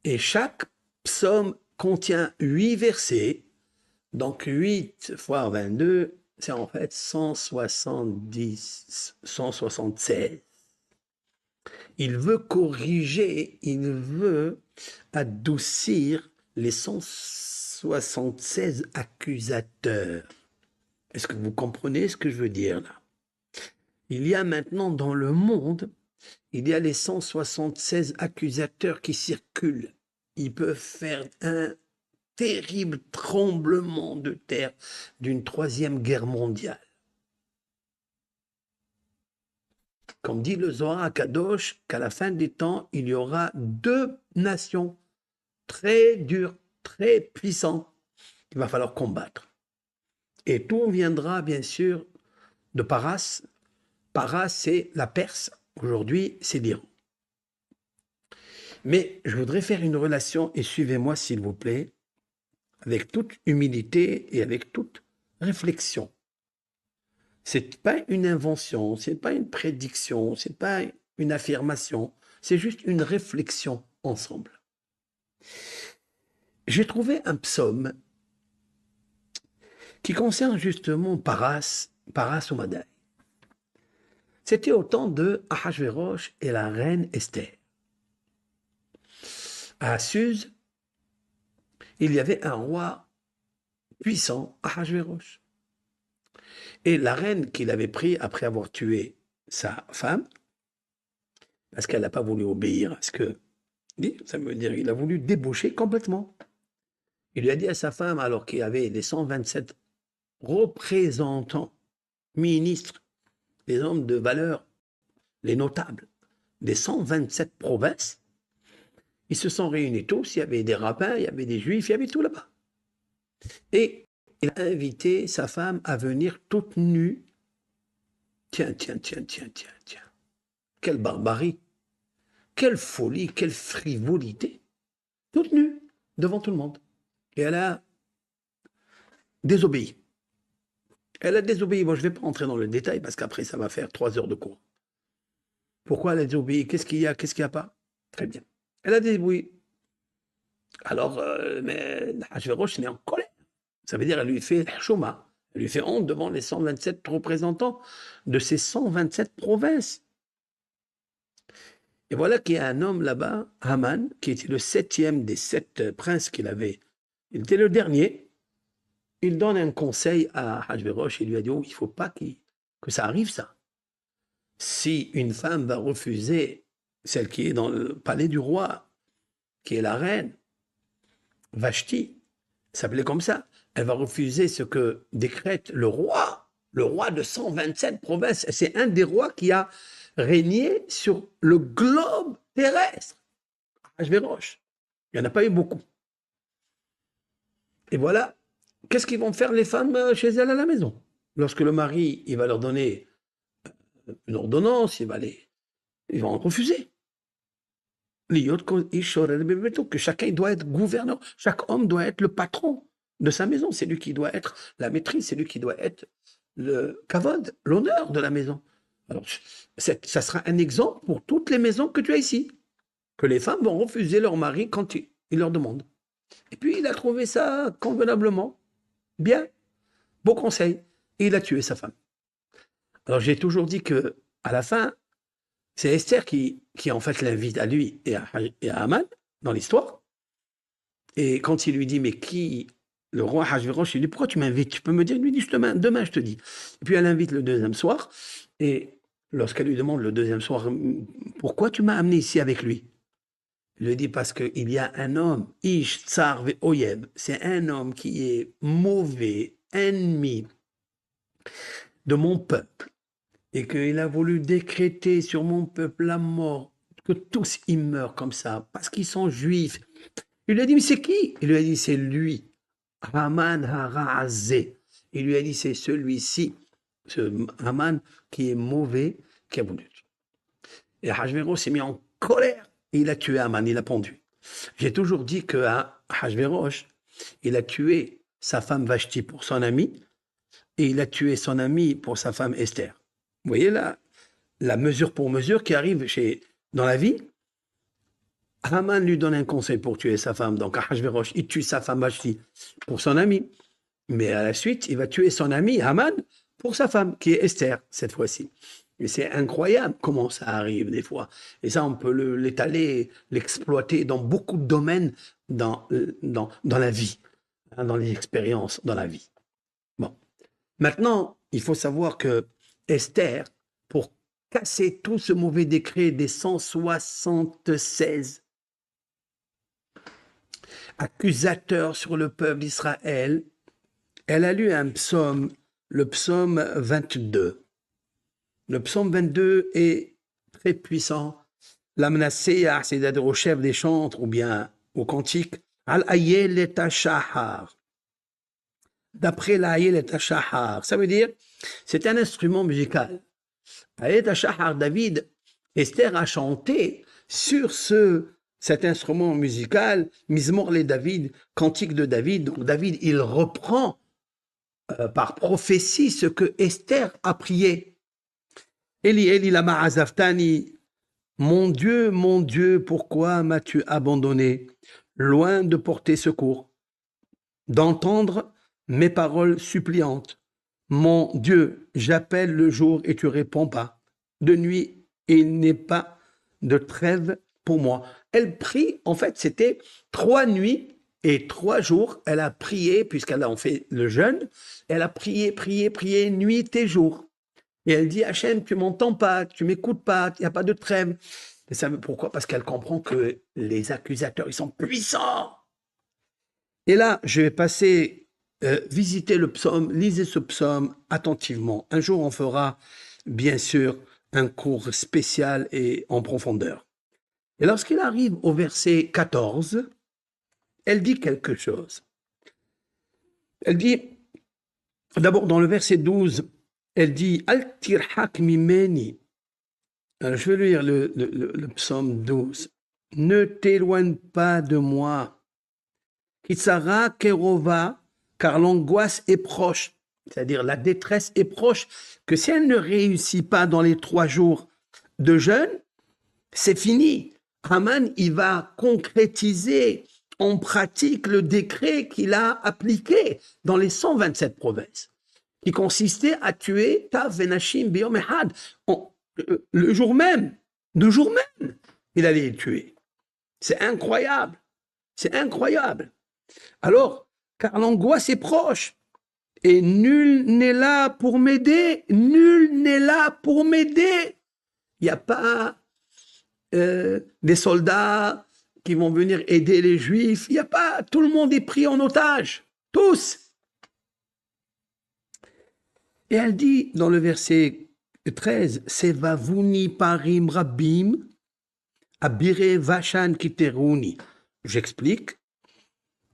S1: et chaque psaume contient 8 versets, donc 8 fois 22, c'est en fait 170, 176. Il veut corriger, il veut adoucir les 176 accusateurs. Est-ce que vous comprenez ce que je veux dire là? Il y a maintenant dans le monde, il y a les 176 accusateurs qui circulent. Ils peuvent faire un terrible tremblement de terre d'une troisième guerre mondiale. Comme dit le Zohar HaKadosh, qu'à la fin des temps, il y aura deux nations très dures, très puissantes, qu'il va falloir combattre. Et tout viendra, bien sûr, de Paras. Paras, c'est la Perse. Aujourd'hui, c'est l'Iran. Mais je voudrais faire une relation, et suivez-moi s'il vous plaît, avec toute humilité et avec toute réflexion. C'est pas une invention, c'est pas une prédiction, c'est pas une affirmation, c'est juste une réflexion ensemble. J'ai trouvé un psaume qui concerne justement Paras ou Madaï. C'était au temps de Ahasverosh et la reine Esther. À Suse, il y avait un roi puissant, Ahasverosh. Et la reine qu'il avait pris après avoir tué sa femme, parce qu'elle n'a pas voulu obéir à ce que dit, ça veut dire qu'il a voulu débaucher complètement. Il lui a dit à sa femme, alors qu'il y avait les 127 représentants, ministres, les hommes de valeur, les notables des 127 provinces, ils se sont réunis tous, il y avait des rabbins, il y avait des juifs, il y avait tout là-bas. Et il a invité sa femme à venir toute nue. Tiens. Quelle barbarie, quelle folie, quelle frivolité. Toute nue, devant tout le monde. Et elle a désobéi. Elle a désobéi. Bon, je ne vais pas entrer dans le détail parce qu'après, ça va faire 3 heures de cours. Pourquoi elle a désobéi? Qu'est-ce qu'il y a? Qu'est-ce qu'il n'y a pas? Très bien. Elle a désobéi. Alors, mais Ahasverosh est en colère. Ça veut dire qu'elle lui fait chouma. Elle lui fait honte devant les 127 représentants de ces 127 provinces. Et voilà qu'il y a un homme là-bas, Haman, qui était le 7e des 7 princes qu'il avait. Il était le dernier. Il donne un conseil à Ahasverosh et lui a dit, oh, il ne faut pas que ça arrive, ça. Si une femme va refuser, celle qui est dans le palais du roi, qui est la reine, Vashti, s'appelait comme ça, elle va refuser ce que décrète le roi de 127 provinces. C'est un des rois qui a régné sur le globe terrestre. Ahasverosh. Il n'y en a pas eu beaucoup. Et voilà, qu'est-ce qu'ils vont faire les femmes chez elles à la maison? Lorsque le mari, il va leur donner une ordonnance, ils vont en refuser. Que chacun doit être gouverneur, chaque homme doit être le patron de sa maison, c'est lui qui doit être la maîtrise, c'est lui qui doit être le kavod, l'honneur de la maison. Alors, ça sera un exemple pour toutes les maisons que tu as ici, que les femmes vont refuser leur mari quand il leur demande. Et puis, il a trouvé ça convenablement, bien, beau conseil, et il a tué sa femme. Alors, j'ai toujours dit que à la fin, c'est Esther qui en fait l'invite à lui et à Haman dans l'histoire. Et quand il lui dit, mais qui, le roi Ahasverosh, il dit, pourquoi tu m'invites? Tu peux me dire? Il lui dit, demain je te dis. Et puis elle l'invite le deuxième soir. Et lorsqu'elle lui demande le deuxième soir, pourquoi tu m'as amené ici avec lui? Il lui dit, parce qu'il y a un homme, Ish Tsar Ve'oyev, c'est un homme qui est mauvais, ennemi de mon peuple. et qu'il a voulu décréter sur mon peuple la mort, que tous ils meurent comme ça, parce qu'ils sont juifs. Il lui a dit, mais c'est qui? Il lui a dit, c'est lui, Haman Haraazé. Il lui a dit, c'est celui-ci, ce Haman qui est mauvais, qui a voulu. Et Hachvérosh s'est mis en colère et il a tué Haman, il l'a pendu. J'ai toujours dit que Hachvérosh, il a tué sa femme Vashti pour son ami et il a tué son ami pour sa femme Esther. Vous voyez là, la mesure pour mesure qui arrive dans la vie. Haman lui donne un conseil pour tuer sa femme, donc Hachvérosh, il tue sa femme Vashti pour son ami. Mais à la suite, il va tuer son ami Haman pour sa femme, qui est Esther, cette fois-ci. Et c'est incroyable comment ça arrive des fois. Et ça, on peut l'étaler, l'exploiter dans beaucoup de domaines dans la vie, hein, dans les expériences, dans la vie. Bon. Maintenant, il faut savoir que Esther, pour casser tout ce mauvais décret des 176 accusateurs sur le peuple d'Israël, elle a lu un psaume, le psaume 22. Le psaume 22 est très puissant. La Mnaséa, c'est-à-dire au chef des chantres ou bien au cantique, Al-Ayel et Shahar. D'après l'Ayel et Shahar, ça veut dire, c'est un instrument musical. Ayel et Shahar, David, Esther a chanté sur cet instrument musical, Mizmor le David, cantique de David. Donc David, il reprend par prophétie ce que Esther a prié. Eli, Eli, lama azaftani, mon Dieu, pourquoi m'as-tu abandonné, loin de porter secours, d'entendre mes paroles suppliantes. Mon Dieu, j'appelle le jour et tu réponds pas. De nuit, il n'est pas de trêve pour moi. Elle prie, en fait, c'était 3 nuits et 3 jours. Elle a prié, puisqu'elle a fait le jeûne, elle a prié, nuit et jour. Et elle dit, Hachem, tu m'entends pas, tu m'écoutes pas, il n'y a pas de trêve. Et ça, pourquoi? Parce qu'elle comprend que les accusateurs, ils sont puissants. Et là, je vais passer, visiter le psaume, lisez ce psaume attentivement. Un jour, on fera, bien sûr, un cours spécial et en profondeur. Et lorsqu'il arrive au verset 14, elle dit quelque chose. Elle dit, d'abord dans le verset 12, elle dit, Al tirhak mimeni. Alors, je vais lire le psaume 12. Ne t'éloigne pas de moi. Kitsara kerova, car l'angoisse est proche. C'est-à-dire la détresse est proche, que si elle ne réussit pas dans les 3 jours de jeûne, c'est fini. Haman, il va concrétiser en pratique le décret qu'il a appliqué dans les 127 provinces, qui consistait à tuer Tav Venashim Biyom Ehad. Le jour même, il allait les tuer. C'est incroyable. C'est incroyable. Alors, car l'angoisse est proche. Et nul n'est là pour m'aider. Nul n'est là pour m'aider. Il n'y a pas des soldats qui vont venir aider les Juifs. Il n'y a pas. Tout le monde est pris en otage. Tous. Et elle dit dans le verset 13, Sevavuni parim rabim, abire vashan kiteruni. J'explique.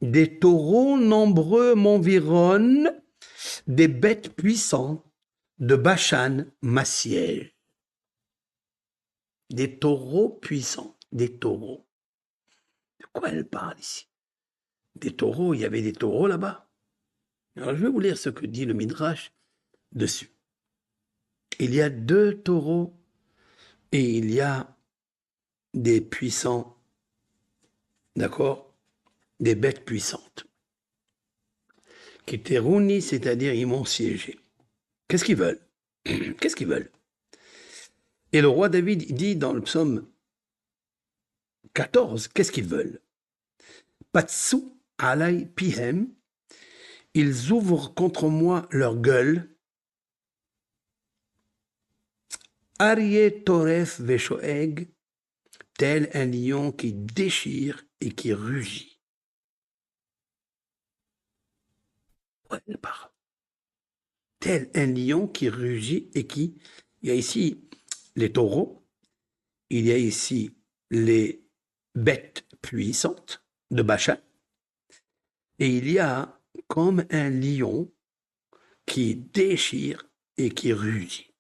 S1: Des taureaux nombreux m'environnent, des bêtes puissantes de Bashan m'assiègent. Des taureaux puissants, des taureaux. De quoi elle parle ici? Des taureaux, il y avait des taureaux là-bas. Alors je vais vous lire ce que dit le Midrash dessus. Il y a 2 taureaux et il y a des puissants, d'accord, des bêtes puissantes. Kiteruni, c'est-à-dire ils m'ont siégé. Qu'est-ce qu'ils veulent? Qu'est-ce qu'ils veulent? Et le roi David dit dans le psaume 14, qu'est-ce qu'ils veulent? Patsu alay pihem, ils ouvrent contre moi leur gueule. Aryeh toref veshoeg, tel un lion qui déchire et qui rugit. Ouais, elle parle. Tel un lion qui rugit et qui Il y a ici les taureaux, il y a ici les bêtes puissantes de Bachan, et il y a comme un lion qui déchire et qui rugit.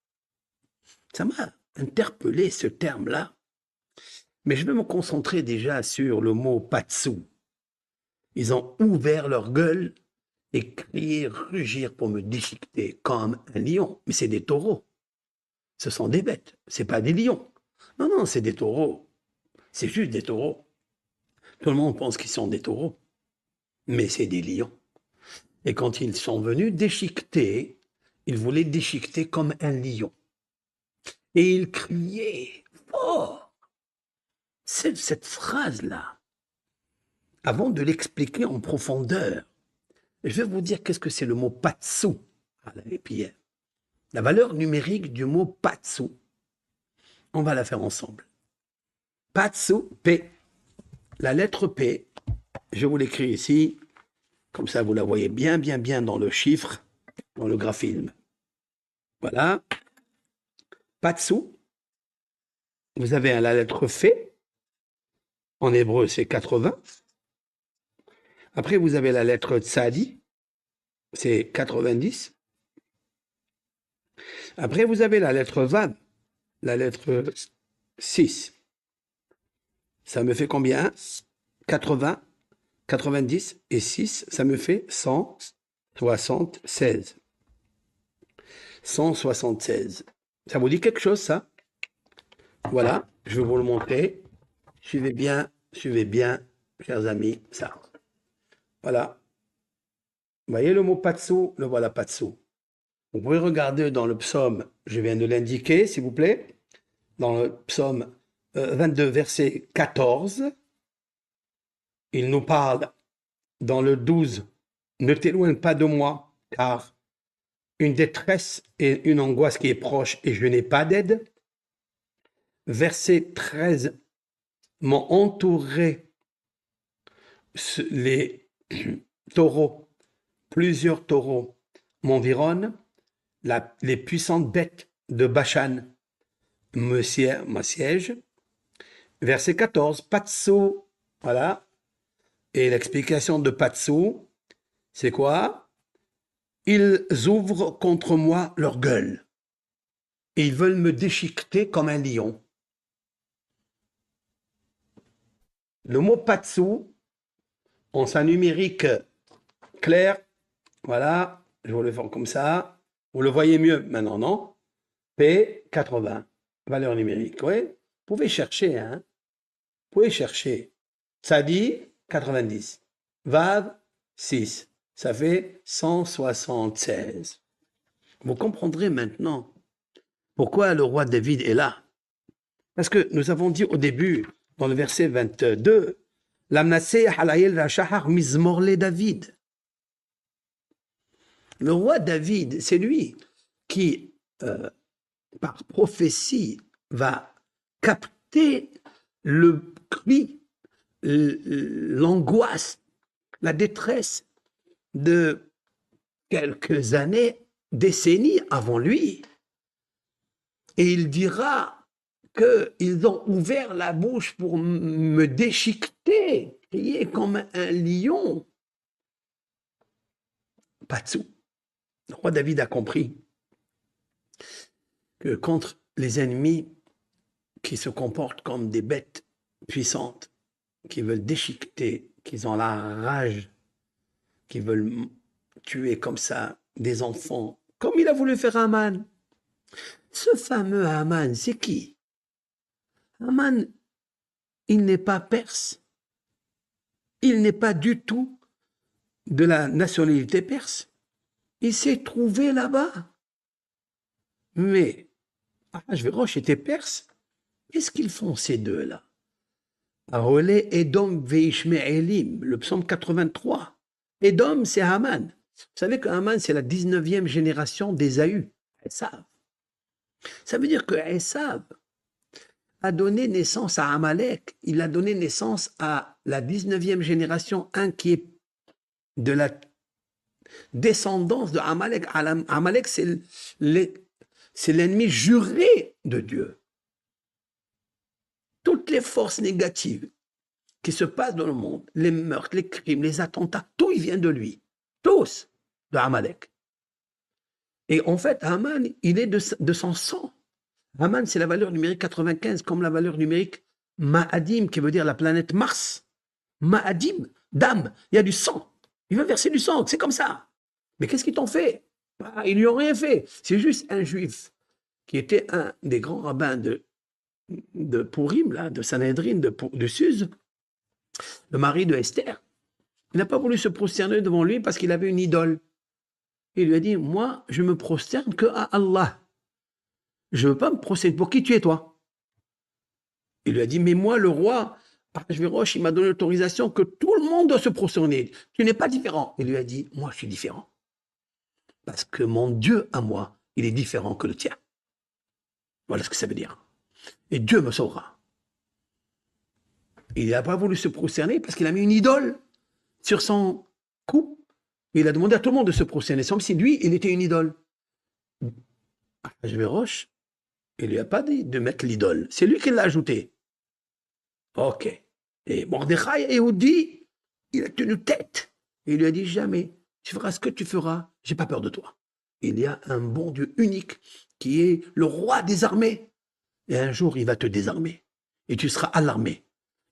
S1: Ça m'a interpellé ce terme-là, mais je vais me concentrer déjà sur le mot patsu. Ils ont ouvert leur gueule et crié, rugir pour me déchiqueter comme un lion. Mais c'est des taureaux. Ce sont des bêtes. C'est pas des lions. Non, non, c'est des taureaux. C'est juste des taureaux. Tout le monde pense qu'ils sont des taureaux. Mais c'est des lions. Et quand ils sont venus déchiqueter, ils voulaient déchiqueter comme un lion. Et ils criaient fort. Cette phrase-là, avant de l'expliquer en profondeur, je vais vous dire qu'est-ce que c'est le mot patsu. Et puis, la valeur numérique du mot patsu, on va la faire ensemble. Patsu, P. La lettre P, je vous l'écris ici, comme ça vous la voyez bien, bien, bien dans le chiffre, dans le graphisme. Voilà. Patsu, vous avez la lettre F, en hébreu c'est 80. Après vous avez la lettre Tsadi, c'est 90. Après vous avez la lettre Vav, la lettre 6. Ça me fait combien? 80, 90 et 6, ça me fait 176. 176. Ça vous dit quelque chose, ça? Voilà, je vais vous le montrer. Suivez bien, chers amis, ça. Voilà. Vous voyez le mot patsu? Le voilà, patsu. Vous pouvez regarder dans le psaume, je viens de l'indiquer, s'il vous plaît, dans le psaume 22, verset 14, il nous parle dans le 12, ne t'éloigne pas de moi, car une détresse et une angoisse qui est proche et je n'ai pas d'aide. Verset 13, m'ont entouré les taureaux, plusieurs taureaux m'environnent, les puissantes bêtes de Bachan m'assiègent. Verset 14, patsu, voilà. Et l'explication de patsu, c'est quoi? Ils ouvrent contre moi leur gueule. Et ils veulent me déchiqueter comme un lion. Le mot patsu, en sa numérique claire, voilà, je vais le faire comme ça. Vous le voyez mieux maintenant, non? P80, valeur numérique. Oui, vous pouvez chercher, hein? Vous pouvez chercher. Tsadi, 90. Vav, 6. Ça fait 176. Vous comprendrez maintenant pourquoi le roi David est là. Parce que nous avons dit au début, dans le verset 22, Lamnaseh halayel vashahar mizmorle David. Le roi David, c'est lui qui, par prophétie, va capter le cri, l'angoisse, la détresse de quelques années, décennies avant lui. Et il dira qu'ils ont ouvert la bouche pour me déchiqueter, crier comme un lion. Patsu. Le roi David a compris que contre les ennemis qui se comportent comme des bêtes puissantes, qui veulent déchiqueter, qui ont la rage, qui veulent tuer comme ça des enfants, comme il a voulu faire Haman. Ce fameux Haman, c'est qui? Haman, il n'est pas perse. Il n'est pas du tout de la nationalité perse. Il s'est trouvé là-bas. Mais Ahasverosh était perse. Qu'est-ce qu'ils font ces deux-là? Arolé, Edom, Veishme'elim, le psaume 83. Edom, c'est Haman. Vous savez que Haman, c'est la 19e génération d'Ésaü. Esav. Ça veut dire que Esav a donné naissance à Amalek. Il a donné naissance à la 19e génération, un qui est de la descendance de Amalek. Amalek, c'est c'est l'ennemi juré de Dieu. Toutes les forces négatives qui se passent dans le monde, les meurtres, les crimes, les attentats, tout il vient de lui. Tous, de Amalek. Et en fait, Haman, il est de son sang. Haman, c'est la valeur numérique 95, comme la valeur numérique Ma'adim, qui veut dire la planète Mars. Ma'adim, dame, il y a du sang. Il veut verser du sang, c'est comme ça. Mais qu'est-ce qu'ils t'ont fait? Ils lui ont rien fait. C'est juste un juif qui était un des grands rabbins de Purim, là, de Sanhedrin, de Suse, le mari de Esther. Il n'a pas voulu se prosterner devant lui parce qu'il avait une idole. Il lui a dit, moi, je me prosterne que à Allah. Je ne veux pas me prosterner. Pour qui tu es, toi? Il lui a dit, mais moi, le roi, Ahasverosh, il m'a donné l'autorisation que tout le monde doit se prosterner. Tu n'es pas différent. Il lui a dit, moi, je suis différent. Parce que mon Dieu, à moi, il est différent que le tien. Voilà ce que ça veut dire. Et Dieu me sauvera. Il n'a pas voulu se prosterner parce qu'il a mis une idole sur son cou. Il a demandé à tout le monde de se prosterner, comme si lui, il était une idole. Ahasverosh, il lui a pas dit de mettre l'idole. C'est lui qui l'a ajouté. Ok. Et Mordechai, Yehudi, il a tenu tête. Il lui a dit, jamais, tu feras ce que tu feras, j'ai pas peur de toi. Il y a un bon Dieu unique qui est le roi des armées. Et un jour, il va te désarmer. Et tu seras alarmé.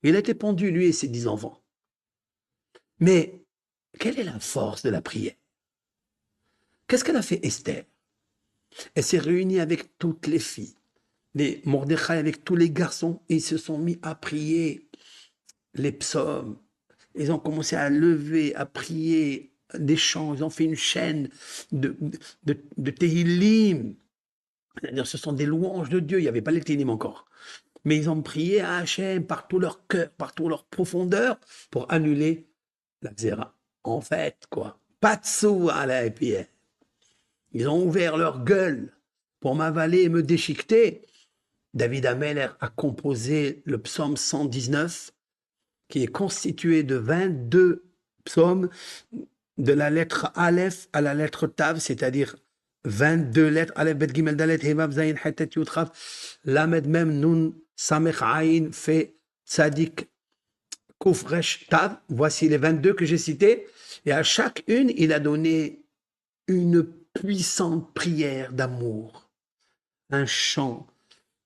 S1: Il a été pendu, lui et ses 10 enfants. Mais quelle est la force de la prière? Qu'est-ce qu'elle a fait Esther? Elle s'est réunie avec toutes les filles, les Mordechai avec tous les garçons, et ils se sont mis à prier les psaumes. Ils ont commencé à lever, à prier des chants. Ils ont fait une chaîne de Tehillim. C'est-à-dire, ce sont des louanges de Dieu. Il n'y avait pas les Tehillim encore. Mais ils ont prié à Hachem par tout leur cœur, par toute leur profondeur, pour annuler la Xéra. En fait, quoi. Pas de sous à la prière. Ils ont ouvert leur gueule pour m'avaler et me déchiqueter. David Ameller a composé le psaume 119, qui est constitué de 22 psaumes, de la lettre Aleph à la lettre Tav, c'est-à-dire 22 lettres, Aleph, Bet, Gimel, Dalet, He, Vav, Zayin, Hetet, Yud, Chaf, Lamed, Mem, Nun, Samech, Aïn, Fe, Tzadik, Kouf, Resh, Tav. Voici les 22 que j'ai cités. Et à chaque une, il a donné une puissante prière d'amour, un chant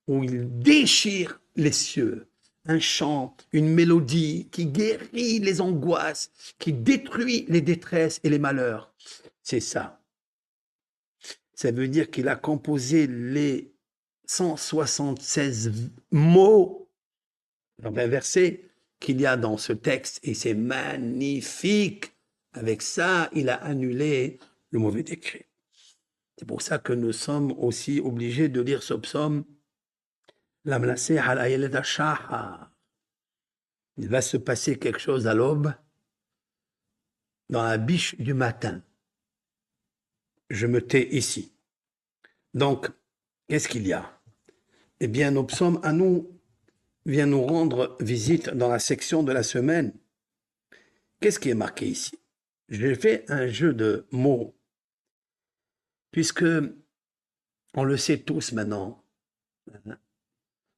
S1: où il déchire les cieux, un chant, une mélodie qui guérit les angoisses, qui détruit les détresses et les malheurs. C'est ça. Ça veut dire qu'il a composé les 176 mots, dans un verset qu'il y a dans ce texte, et c'est magnifique. Avec ça, il a annulé le mauvais décret. C'est pour ça que nous sommes aussi obligés de lire ce psaume. Il va se passer quelque chose à l'aube, dans la biche du matin. Je me tais ici. Donc, qu'est-ce qu'il y a? Eh bien, nos psaumes à nous viennent nous rendre visite dans la section de la semaine. Qu'est-ce qui est marqué ici? J'ai fait un jeu de mots, puisque on le sait tous maintenant,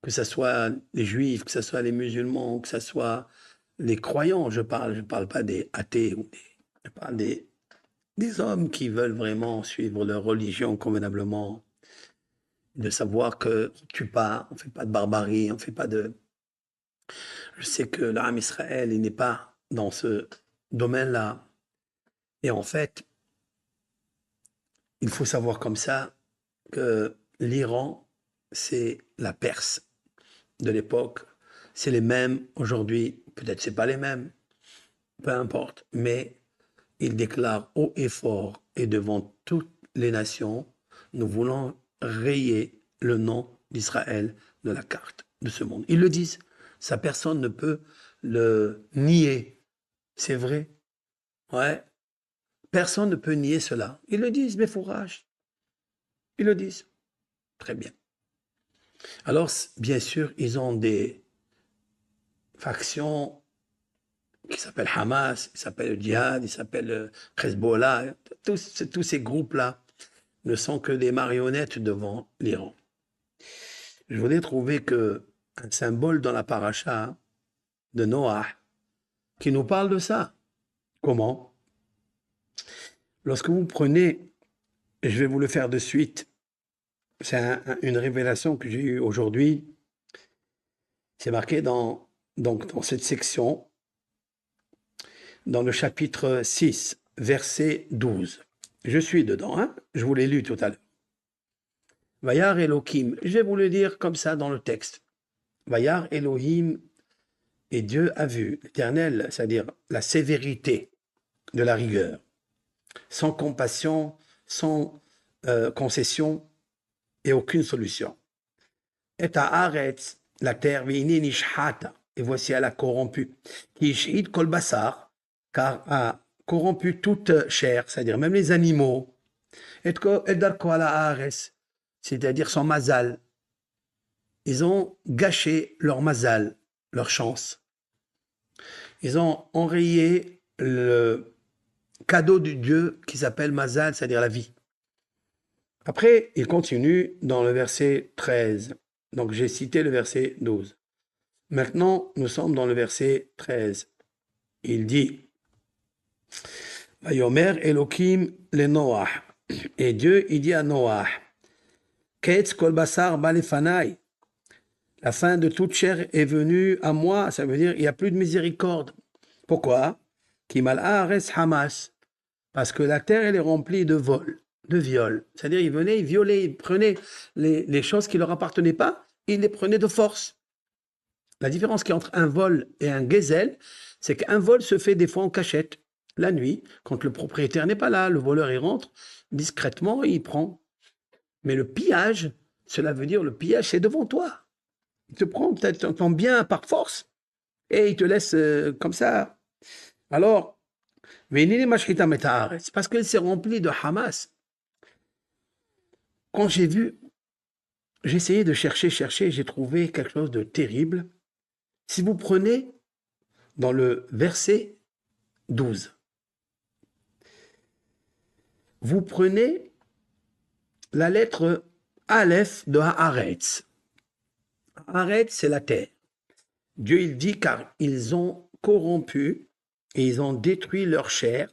S1: que ce soit les juifs, que ce soit les musulmans, que ce soit les croyants, je parle pas des athées, je parle des hommes qui veulent vraiment suivre leur religion convenablement, de savoir que on tue pas, on fait pas de barbarie, on fait pas de... Je sais que l'Arme Israël, il n'est pas dans ce domaine-là. Et en fait, il faut savoir comme ça que l'Iran, c'est la Perse de l'époque. C'est les mêmes aujourd'hui, peut-être c'est pas les mêmes, peu importe, mais il déclare haut et fort et devant toutes les nations, nous voulons rayer le nom d'Israël de la carte de ce monde. Ils le disent, ça personne ne peut le nier. C'est vrai, ouais. Personne ne peut nier cela. Ils le disent, mes fourrages. Ils le disent. Très bien. Alors, bien sûr, ils ont des factions qui s'appellent Hamas, ils s'appellent le Djihad, ils s'appellent Hezbollah, tous ces groupes-là. ne sont que des marionnettes devant l'Iran. Je voulais trouver un symbole dans la paracha de Noah qui nous parle de ça. Comment? Lorsque vous prenez, et je vais vous le faire de suite, c'est une révélation que j'ai eue aujourd'hui, c'est marqué dans cette section, dans le chapitre 6, verset 12. Je suis dedans, hein? Je vous l'ai lu tout à l'heure. Vayar Elohim, je vais vous le dire comme ça dans le texte. Vayar Elohim, et Dieu a vu, l'Éternel, c'est-à-dire la sévérité de la rigueur, sans compassion, sans concession et aucune solution. Et à Haaretz, la terre, veini nishhata, et voici elle a corrompu. Kishid kol basar, car a corrompu toute chair, c'est-à-dire même les animaux. Et darko ala Haaretz, c'est-à-dire son mazal. Ils ont gâché leur mazal, leur chance. Ils ont enrayé le cadeau du Dieu qui s'appelle mazal, c'est-à-dire la vie. Après, il continue dans le verset 13. Donc, j'ai cité le verset 12. Maintenant, nous sommes dans le verset 13. Il dit Vayomer Elohim le Noah. Et Dieu, il dit à Noah Ketz kol basar balefanai. La fin de toute chair est venue à moi. Ça veut dire il n'y a plus de miséricorde. Pourquoi Kimal haaretz hamas. Parce que la terre, elle est remplie de vols, de viols. C'est-à-dire, ils venaient, ils violaient, ils prenaient les choses qui ne leur appartenaient pas, ils les prenaient de force. La différence qu'il y a entre un vol et un gazelle, c'est qu'un vol se fait des fois en cachette, la nuit, quand le propriétaire n'est pas là, le voleur, il rentre discrètement et il prend. Mais le pillage, cela veut dire le pillage, c'est devant toi. Il te prend peut-être ton bien par force et il te laisse comme ça. Alors, c'est parce qu'elle s'est remplie de Hamas. Quand j'ai essayé de chercher, j'ai trouvé quelque chose de terrible. Si vous prenez dans le verset 12, vous prenez la lettre Aleph de Haaretz. Haaretz, c'est la terre. Dieu, il dit, car ils ont corrompu et ils ont détruit leur chair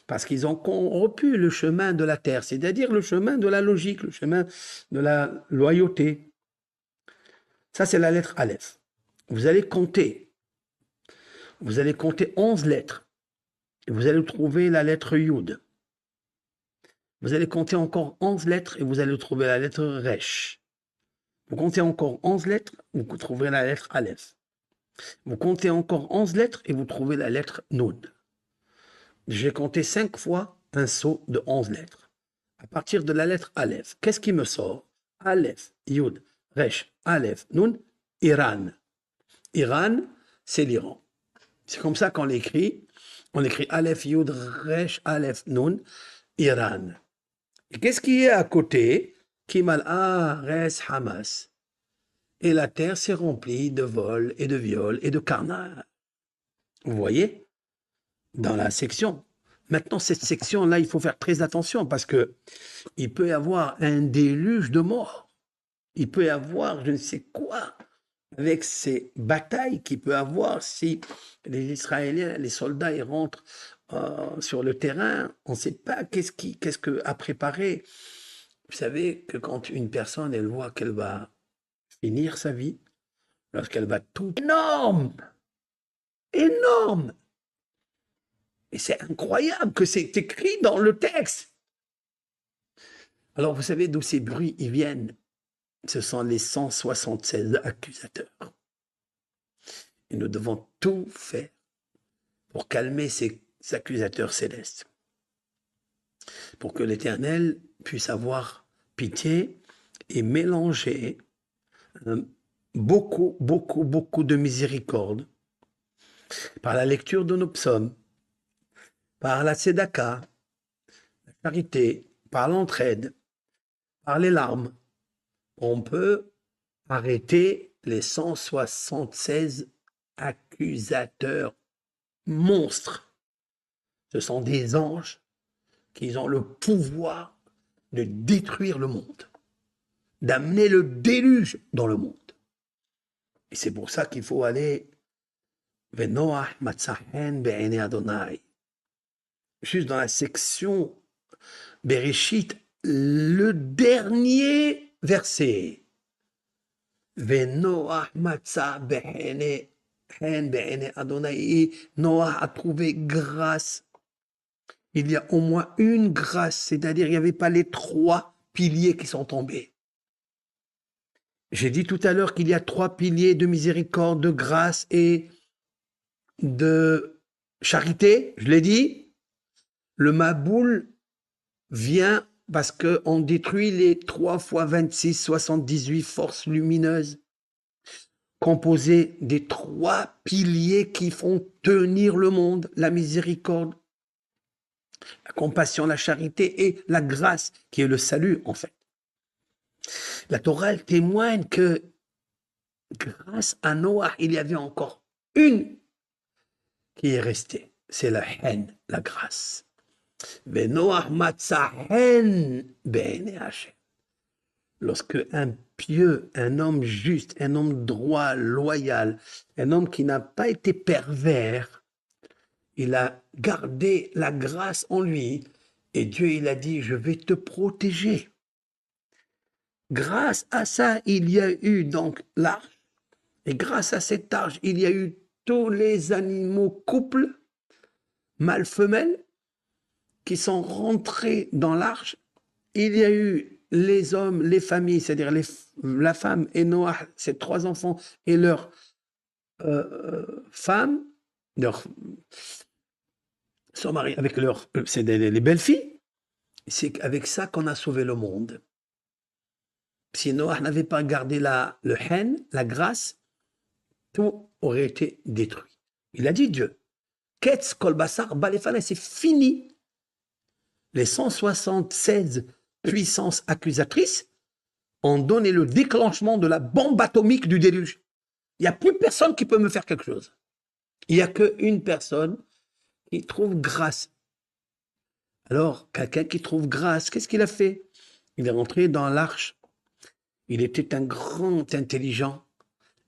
S1: parce qu'ils ont corrompu le chemin de la terre, c'est-à-dire le chemin de la logique, le chemin de la loyauté. Ça, c'est la lettre Aleph. Vous allez compter 11 lettres. Et vous allez trouver la lettre Yud. Vous allez compter encore 11 lettres et vous allez trouver la lettre Resh. Vous comptez encore 11 lettres, vous trouverez la lettre Aleph. Vous comptez encore 11 lettres et vous trouvez la lettre Nun. J'ai compté 5 fois un saut de 11 lettres. À partir de la lettre Aleph, qu'est-ce qui me sort? Aleph, Yud, Resh, Aleph, Nun, Iran. Iran, c'est l'Iran. C'est comme ça qu'on l'écrit. On écrit Aleph, Yud, Resh, Aleph, Nun, Iran. Et qu'est-ce qui est à côté? Kimal Haaretz Hamas. Et la terre s'est remplie de vols et de viols et de carnage. Vous voyez? Dans la section. Maintenant, cette section-là, il faut faire très attention parce que il peut y avoir un déluge de morts. Il peut y avoir je ne sais quoi avec ces batailles qu'il peut y avoir si les Israéliens, les soldats, ils rentrent sur le terrain. On ne sait pas qu'est-ce que a préparé. Vous savez que quand une personne, elle voit qu'elle va finir sa vie, lorsqu'elle va tout énorme, énorme. Et c'est incroyable que c'est écrit dans le texte. Alors, vous savez d'où ces bruits ils viennent? Ce sont les 176 accusateurs. Et nous devons tout faire pour calmer ces accusateurs célestes. Pour que l'Éternel puisse avoir pitié et mélanger beaucoup de miséricorde par la lecture de nos psaumes, par la tzedaka, la charité, par l'entraide, par les larmes. On peut arrêter les 176 accusateurs monstres. Ce sont des anges qui ont le pouvoir de détruire le monde, d'amener le déluge dans le monde. Et c'est pour ça qu'il faut aller Venoach Matzahen Be'ene Adonai. Juste dans la section Bereshit, le dernier verset. Venoach Matzah Be'ene Adonai. Et Noah a trouvé grâce. Il y a au moins une grâce, c'est-à-dire il n'y avait pas les 3 piliers qui sont tombés. J'ai dit tout à l'heure qu'il y a 3 piliers de miséricorde, de grâce et de charité. Je l'ai dit. Le Maboul vient parce qu'on détruit les 3 fois 26, 78 forces lumineuses composées des 3 piliers qui font tenir le monde, la miséricorde, la compassion, la charité et la grâce, qui est le salut en fait. La Torah elle témoigne que grâce à Noah, il y avait encore une qui est restée. C'est la haine, la grâce. Venoach matza haine be'ene Hashem. Lorsque un pieux, un homme juste, un homme droit, loyal, un homme qui n'a pas été pervers, il a gardé la grâce en lui et Dieu il a dit je vais te protéger. Grâce à ça, il y a eu donc l'arche et grâce à cette arche, il y a eu tous les animaux couples, mâles, femelles, qui sont rentrés dans l'arche. Il y a eu les hommes, les familles, c'est-à-dire la femme et Noah, ses 3 enfants et leurs femmes, sont mariés avec leurs, c'est les belles filles. C'est avec ça qu'on a sauvé le monde. Si Noah n'avait pas gardé le haine, la grâce, tout aurait été détruit. Il a dit Dieu, Ketz kolbassar balefana, c'est fini. Les 176 puissances accusatrices ont donné le déclenchement de la bombe atomique du déluge. Il n'y a plus personne qui peut me faire quelque chose. Il n'y a qu'une personne qui trouve grâce. Alors, quelqu'un qui trouve grâce, qu'est-ce qu'il a fait? Il est rentré dans l'arche. Il était un grand intelligent.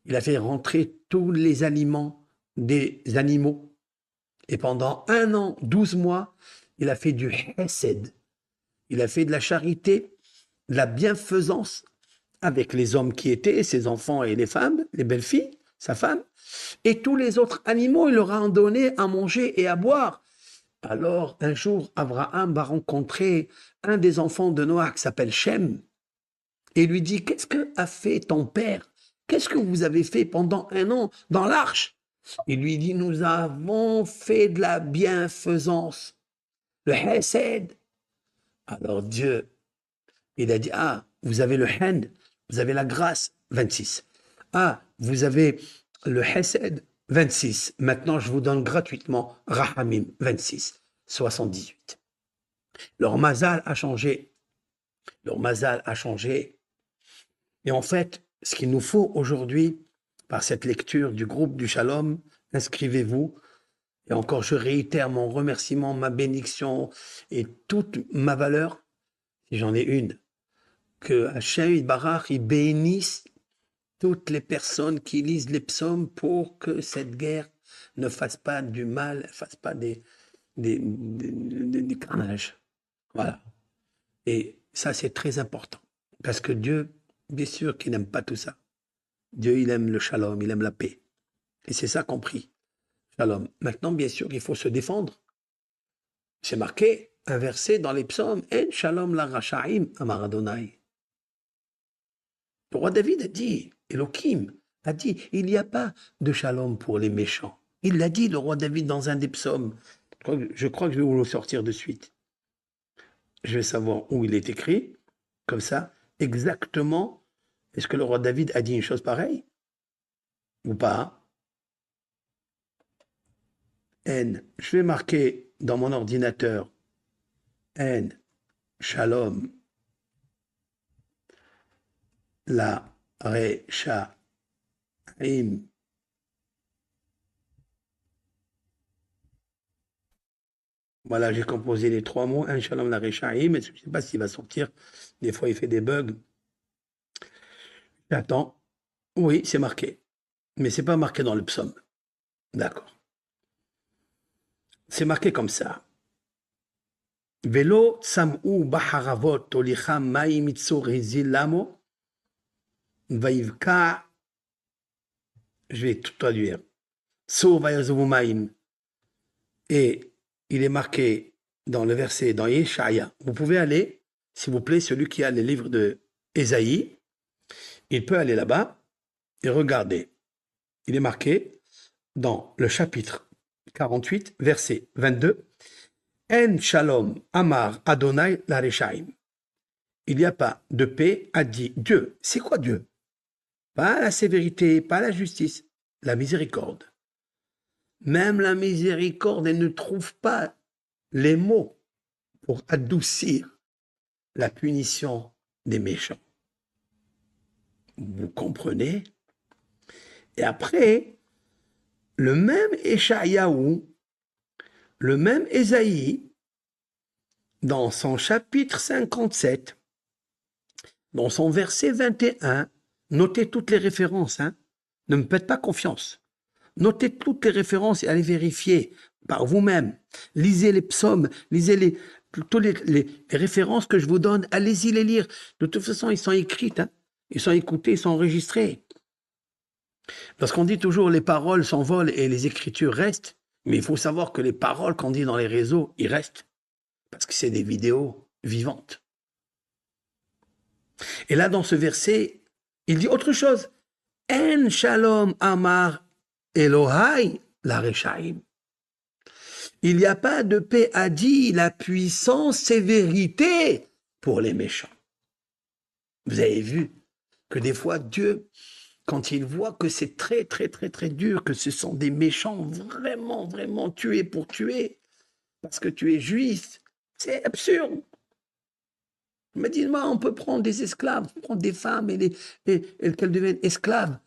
S1: Il a fait rentrer tous les aliments des animaux. Et pendant 1 an, 12 mois, il a fait du hesed. Il a fait de la charité, de la bienfaisance avec les hommes qui étaient, ses enfants et les femmes, les belles filles, sa femme. Et tous les autres animaux, il leur a donné à manger et à boire. Alors, un jour, Abraham va rencontrer un des enfants de Noah qui s'appelle Shem et lui dit, qu'est-ce que a fait ton père? Qu'est-ce que vous avez fait pendant 1 an dans l'arche? Il lui dit, nous avons fait de la bienfaisance, le hesed. Alors Dieu, il a dit, ah, vous avez le hen, vous avez la grâce, 26. Ah, vous avez le hesed, 26. Maintenant, je vous donne gratuitement Rahamim, 26, 78. Leur mazal a changé. Leur mazal a changé. Et en fait, ce qu'il nous faut aujourd'hui, par cette lecture du groupe du Shalom, inscrivez-vous. Et encore, je réitère mon remerciement, ma bénédiction et toute ma valeur, si j'en ai une, que Hachem Barach, il bénisse toutes les personnes qui lisent les psaumes pour que cette guerre ne fasse pas du mal, ne fasse pas des carnages. Voilà. Et ça, c'est très important. Parce que Dieu, bien sûr qu'il n'aime pas tout ça. Dieu, il aime le shalom, il aime la paix. Et c'est ça compris. Shalom. Maintenant, bien sûr, il faut se défendre. C'est marqué, un verset dans les psaumes, En shalom la racha'im amar Adonai. Le roi David a dit, Elohim a dit, il n'y a pas de shalom pour les méchants. Il l'a dit, le roi David, dans un des psaumes. Je crois que je vais vous le sortir de suite. Je vais savoir où il est écrit, comme ça, exactement. Est-ce que le roi David a dit une chose pareille? Ou pas? N. Je vais marquer dans mon ordinateur N. Shalom. La Rechaim Voilà, j'ai composé les 3 mots, Un Shalom la Rechaim, mais je ne sais pas s'il va sortir. Des fois, il fait des bugs. J'attends. Oui, c'est marqué. Mais c'est pas marqué dans le psaume. D'accord. C'est marqué comme ça. Velo tsam'u baharavot tolicha maim itzur hizilamo vaivka. Je vais tout traduire. So vayazovu maim. Et il est marqué dans le verset, dans Yeshaya. Vous pouvez aller, s'il vous plaît, celui qui a les livres de Ésaïe, il peut aller là-bas et regarder. Il est marqué dans le chapitre 48, verset 22. En shalom amar Adonai la Rechaim. Il n'y a pas de paix, a dit Dieu. C'est quoi Dieu? Pas la sévérité, pas la justice, la miséricorde. Même la miséricorde, elle ne trouve pas les mots pour adoucir la punition des méchants. Vous comprenez? Et après, le même Échaïaou, le même Ésaïe, dans son chapitre 57, dans son verset 21, notez toutes les références, hein, ne me faites pas confiance. Notez toutes les références et allez vérifier par vous-même. Lisez les psaumes, lisez toutes les références que je vous donne, allez-y les lire. De toute façon, ils sont écrites, hein, ils sont écoutés, ils sont enregistrés. Parce qu'on dit toujours les paroles s'envolent et les écritures restent, mais il faut savoir que les paroles qu'on dit dans les réseaux, ils restent, parce que c'est des vidéos vivantes. Et là, dans ce verset, il dit autre chose. En shalom amar Elohai la Rechaim. Il n'y a pas de paix, a dit la puissance sévérité pour les méchants. Vous avez vu que des fois, Dieu, quand il voit que c'est très, très, très, très dur, que ce sont des méchants vraiment, vraiment tués pour tuer, parce que tu es juif, c'est absurde. Il m'a dit, on peut prendre des esclaves, on peut prendre des femmes et qu'elles deviennent esclaves.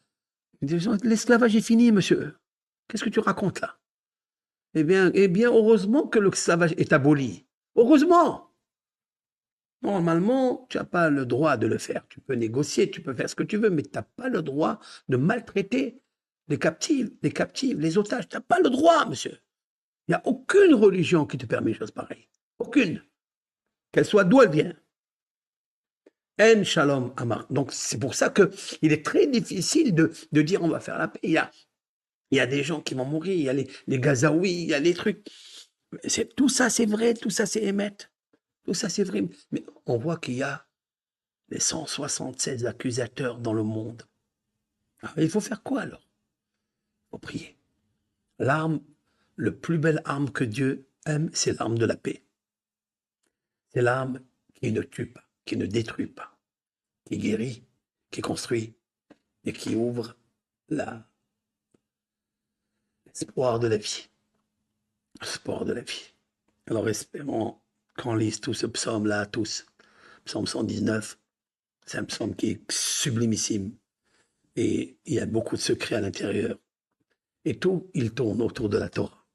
S1: L'esclavage est fini, monsieur. Qu'est-ce que tu racontes là? Eh bien, heureusement que l'esclavage est aboli. Heureusement. Normalement, tu n'as pas le droit de le faire. Tu peux négocier, tu peux faire ce que tu veux, mais tu n'as pas le droit de maltraiter les captifs, les otages. Tu n'as pas le droit, monsieur. Il n'y a aucune religion qui te permet une chose pareille. Aucune. Qu'elle soit d'où elle vient. En shalom amar. Donc, c'est pour ça qu'il est très difficile de dire on va faire la paix. Il y a des gens qui vont mourir, il y a les Gazaouis, il y a les trucs. Tout ça, c'est vrai, tout ça, c'est émettre. Tout ça, c'est vrai. Mais on voit qu'il y a les 176 accusateurs dans le monde. Alors, il faut faire quoi alors? Il faut prier. L'arme, le plus belle arme que Dieu aime, c'est l'arme de la paix. C'est l'arme qui ne tue pas, qui ne détruit pas, qui guérit, qui construit et qui ouvre l'espoir de la vie. L'espoir de la vie. Alors espérons qu'on lise tout ce psaume-là, tous. Psaume 119, c'est un psaume qui est sublimissime. Et il y a beaucoup de secrets à l'intérieur. Et tout, il tourne autour de la Torah.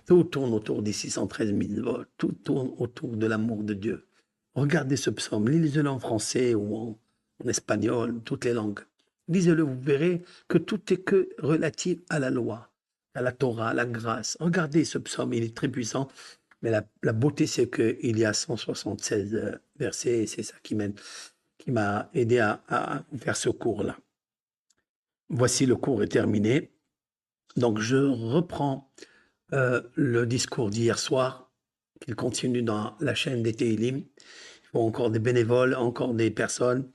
S1: Tout tourne autour des 613 000 votes. Tout tourne autour de l'amour de Dieu. Regardez ce psaume, lisez-le en français ou en espagnol, toutes les langues. Lisez-le, vous verrez que tout est que relatif à la loi, à la Torah, à la grâce. Regardez ce psaume, il est très puissant. Mais la beauté, c'est qu'il y a 176 versets et c'est ça qui m'a aidé à faire ce cours-là. Voici, le cours est terminé. Donc, je reprends le discours d'hier soir, qu'il continue dans la chaîne des Télim. Il faut encore des bénévoles, encore des personnes,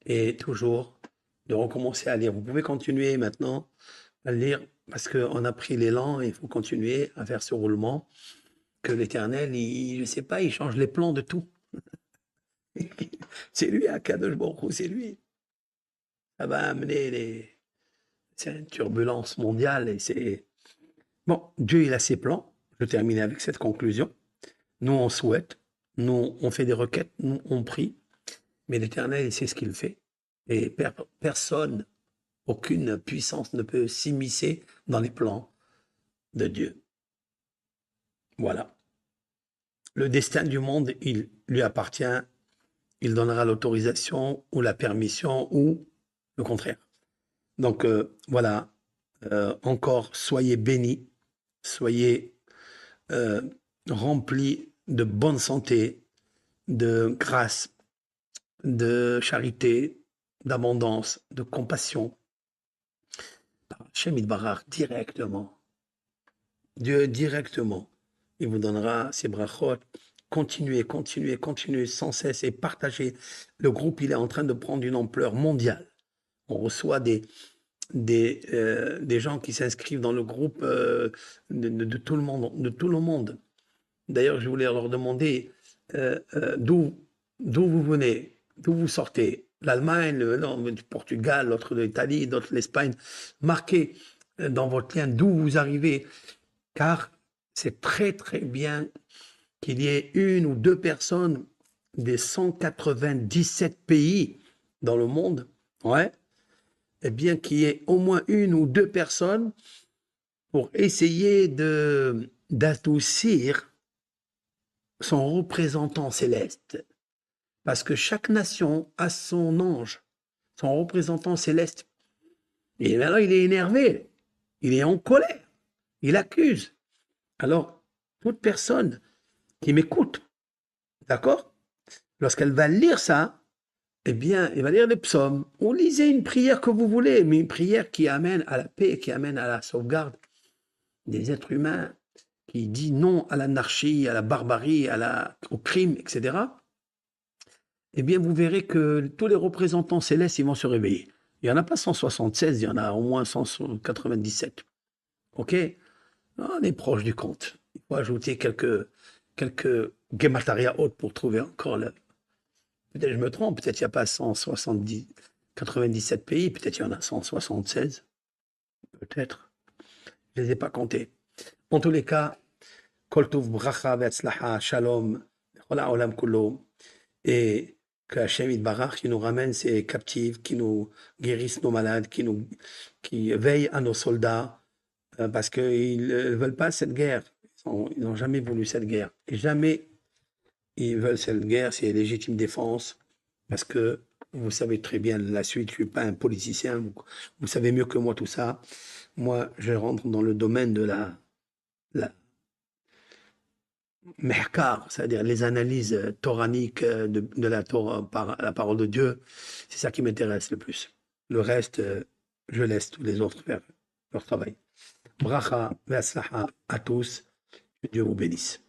S1: et toujours de recommencer à lire. Vous pouvez continuer maintenant à lire, parce qu'on a pris l'élan, et il faut continuer à faire ce roulement, que l'Éternel, je ne sais pas, il change les plans de tout. C'est lui, Akadosh Baruch Hu, c'est lui. Ça va amener c'est une turbulence mondiale, et c'est... Bon, Dieu, il a ses plans. Je termine avec cette conclusion. Nous, on souhaite, nous, on fait des requêtes, nous, on prie, mais l'Éternel, il sait ce qu'il fait. Et personne, aucune puissance ne peut s'immiscer dans les plans de Dieu. Voilà. Le destin du monde, il lui appartient. Il donnera l'autorisation ou la permission ou le contraire. Donc voilà, encore soyez bénis, soyez euh, remplis de bonne santé, de grâce, de charité, d'abondance, de compassion. Hachem Yitbarach directement. Dieu directement. Il vous donnera ses brachot. Continuez, continuez, continuez sans cesse et partagez. Le groupe, il est en train de prendre une ampleur mondiale. On reçoit des gens qui s'inscrivent dans le groupe de tout le monde, de tout le monde. D'ailleurs, je voulais leur demander d'où vous venez, d'où vous sortez. L'Allemagne, du Portugal, l'autre de l'Italie, d'autres de l'Espagne. Marquez dans votre lien d'où vous arrivez, car c'est très très bien qu'il y ait une ou deux personnes des 197 pays dans le monde, ouais, eh bien qu'il y ait au moins une ou deux personnes pour essayer d'adoucir son représentant céleste. Parce que chaque nation a son ange, son représentant céleste. Et maintenant, il est énervé, il est en colère, il accuse. Alors, toute personne qui m'écoute, d'accord, lorsqu'elle va lire ça, eh bien, elle va lire les psaumes, ou lisez une prière que vous voulez, mais une prière qui amène à la paix, qui amène à la sauvegarde des êtres humains, qui dit non à l'anarchie, à la barbarie, au crime, etc., eh bien, vous verrez que tous les représentants célestes, ils vont se réveiller. Il n'y en a pas 176, il y en a au moins 197. OK? On est proche du compte. Il faut ajouter quelques guémataria hautes pour trouver encore le. Peut-être je me trompe, peut-être il n'y a pas 170, 97 pays, peut-être il y en a 176. Peut-être. Je ne les ai pas comptés. En tous les cas, Kol Tov Bracha Ve'atzlacha Shalom, Chol Ha'olam Kullo, et que Hachem Yitbarach qui nous ramène ses captifs, qui nous guérisse nos malades, qui veille à nos soldats, parce qu'ils ne veulent pas cette guerre. Ils n'ont jamais voulu cette guerre. Et jamais ils veulent cette guerre, c'est légitime défense, parce que vous savez très bien la suite, je ne suis pas un politicien, vous savez mieux que moi tout ça. Moi, je rentre dans le domaine de la Mehkar, c'est-à-dire les analyses toraniques de la Torah par la parole de Dieu, c'est ça qui m'intéresse le plus. Le reste, je laisse tous les autres faire leur travail. Bracha, ve'aslaha à tous, que Dieu vous bénisse.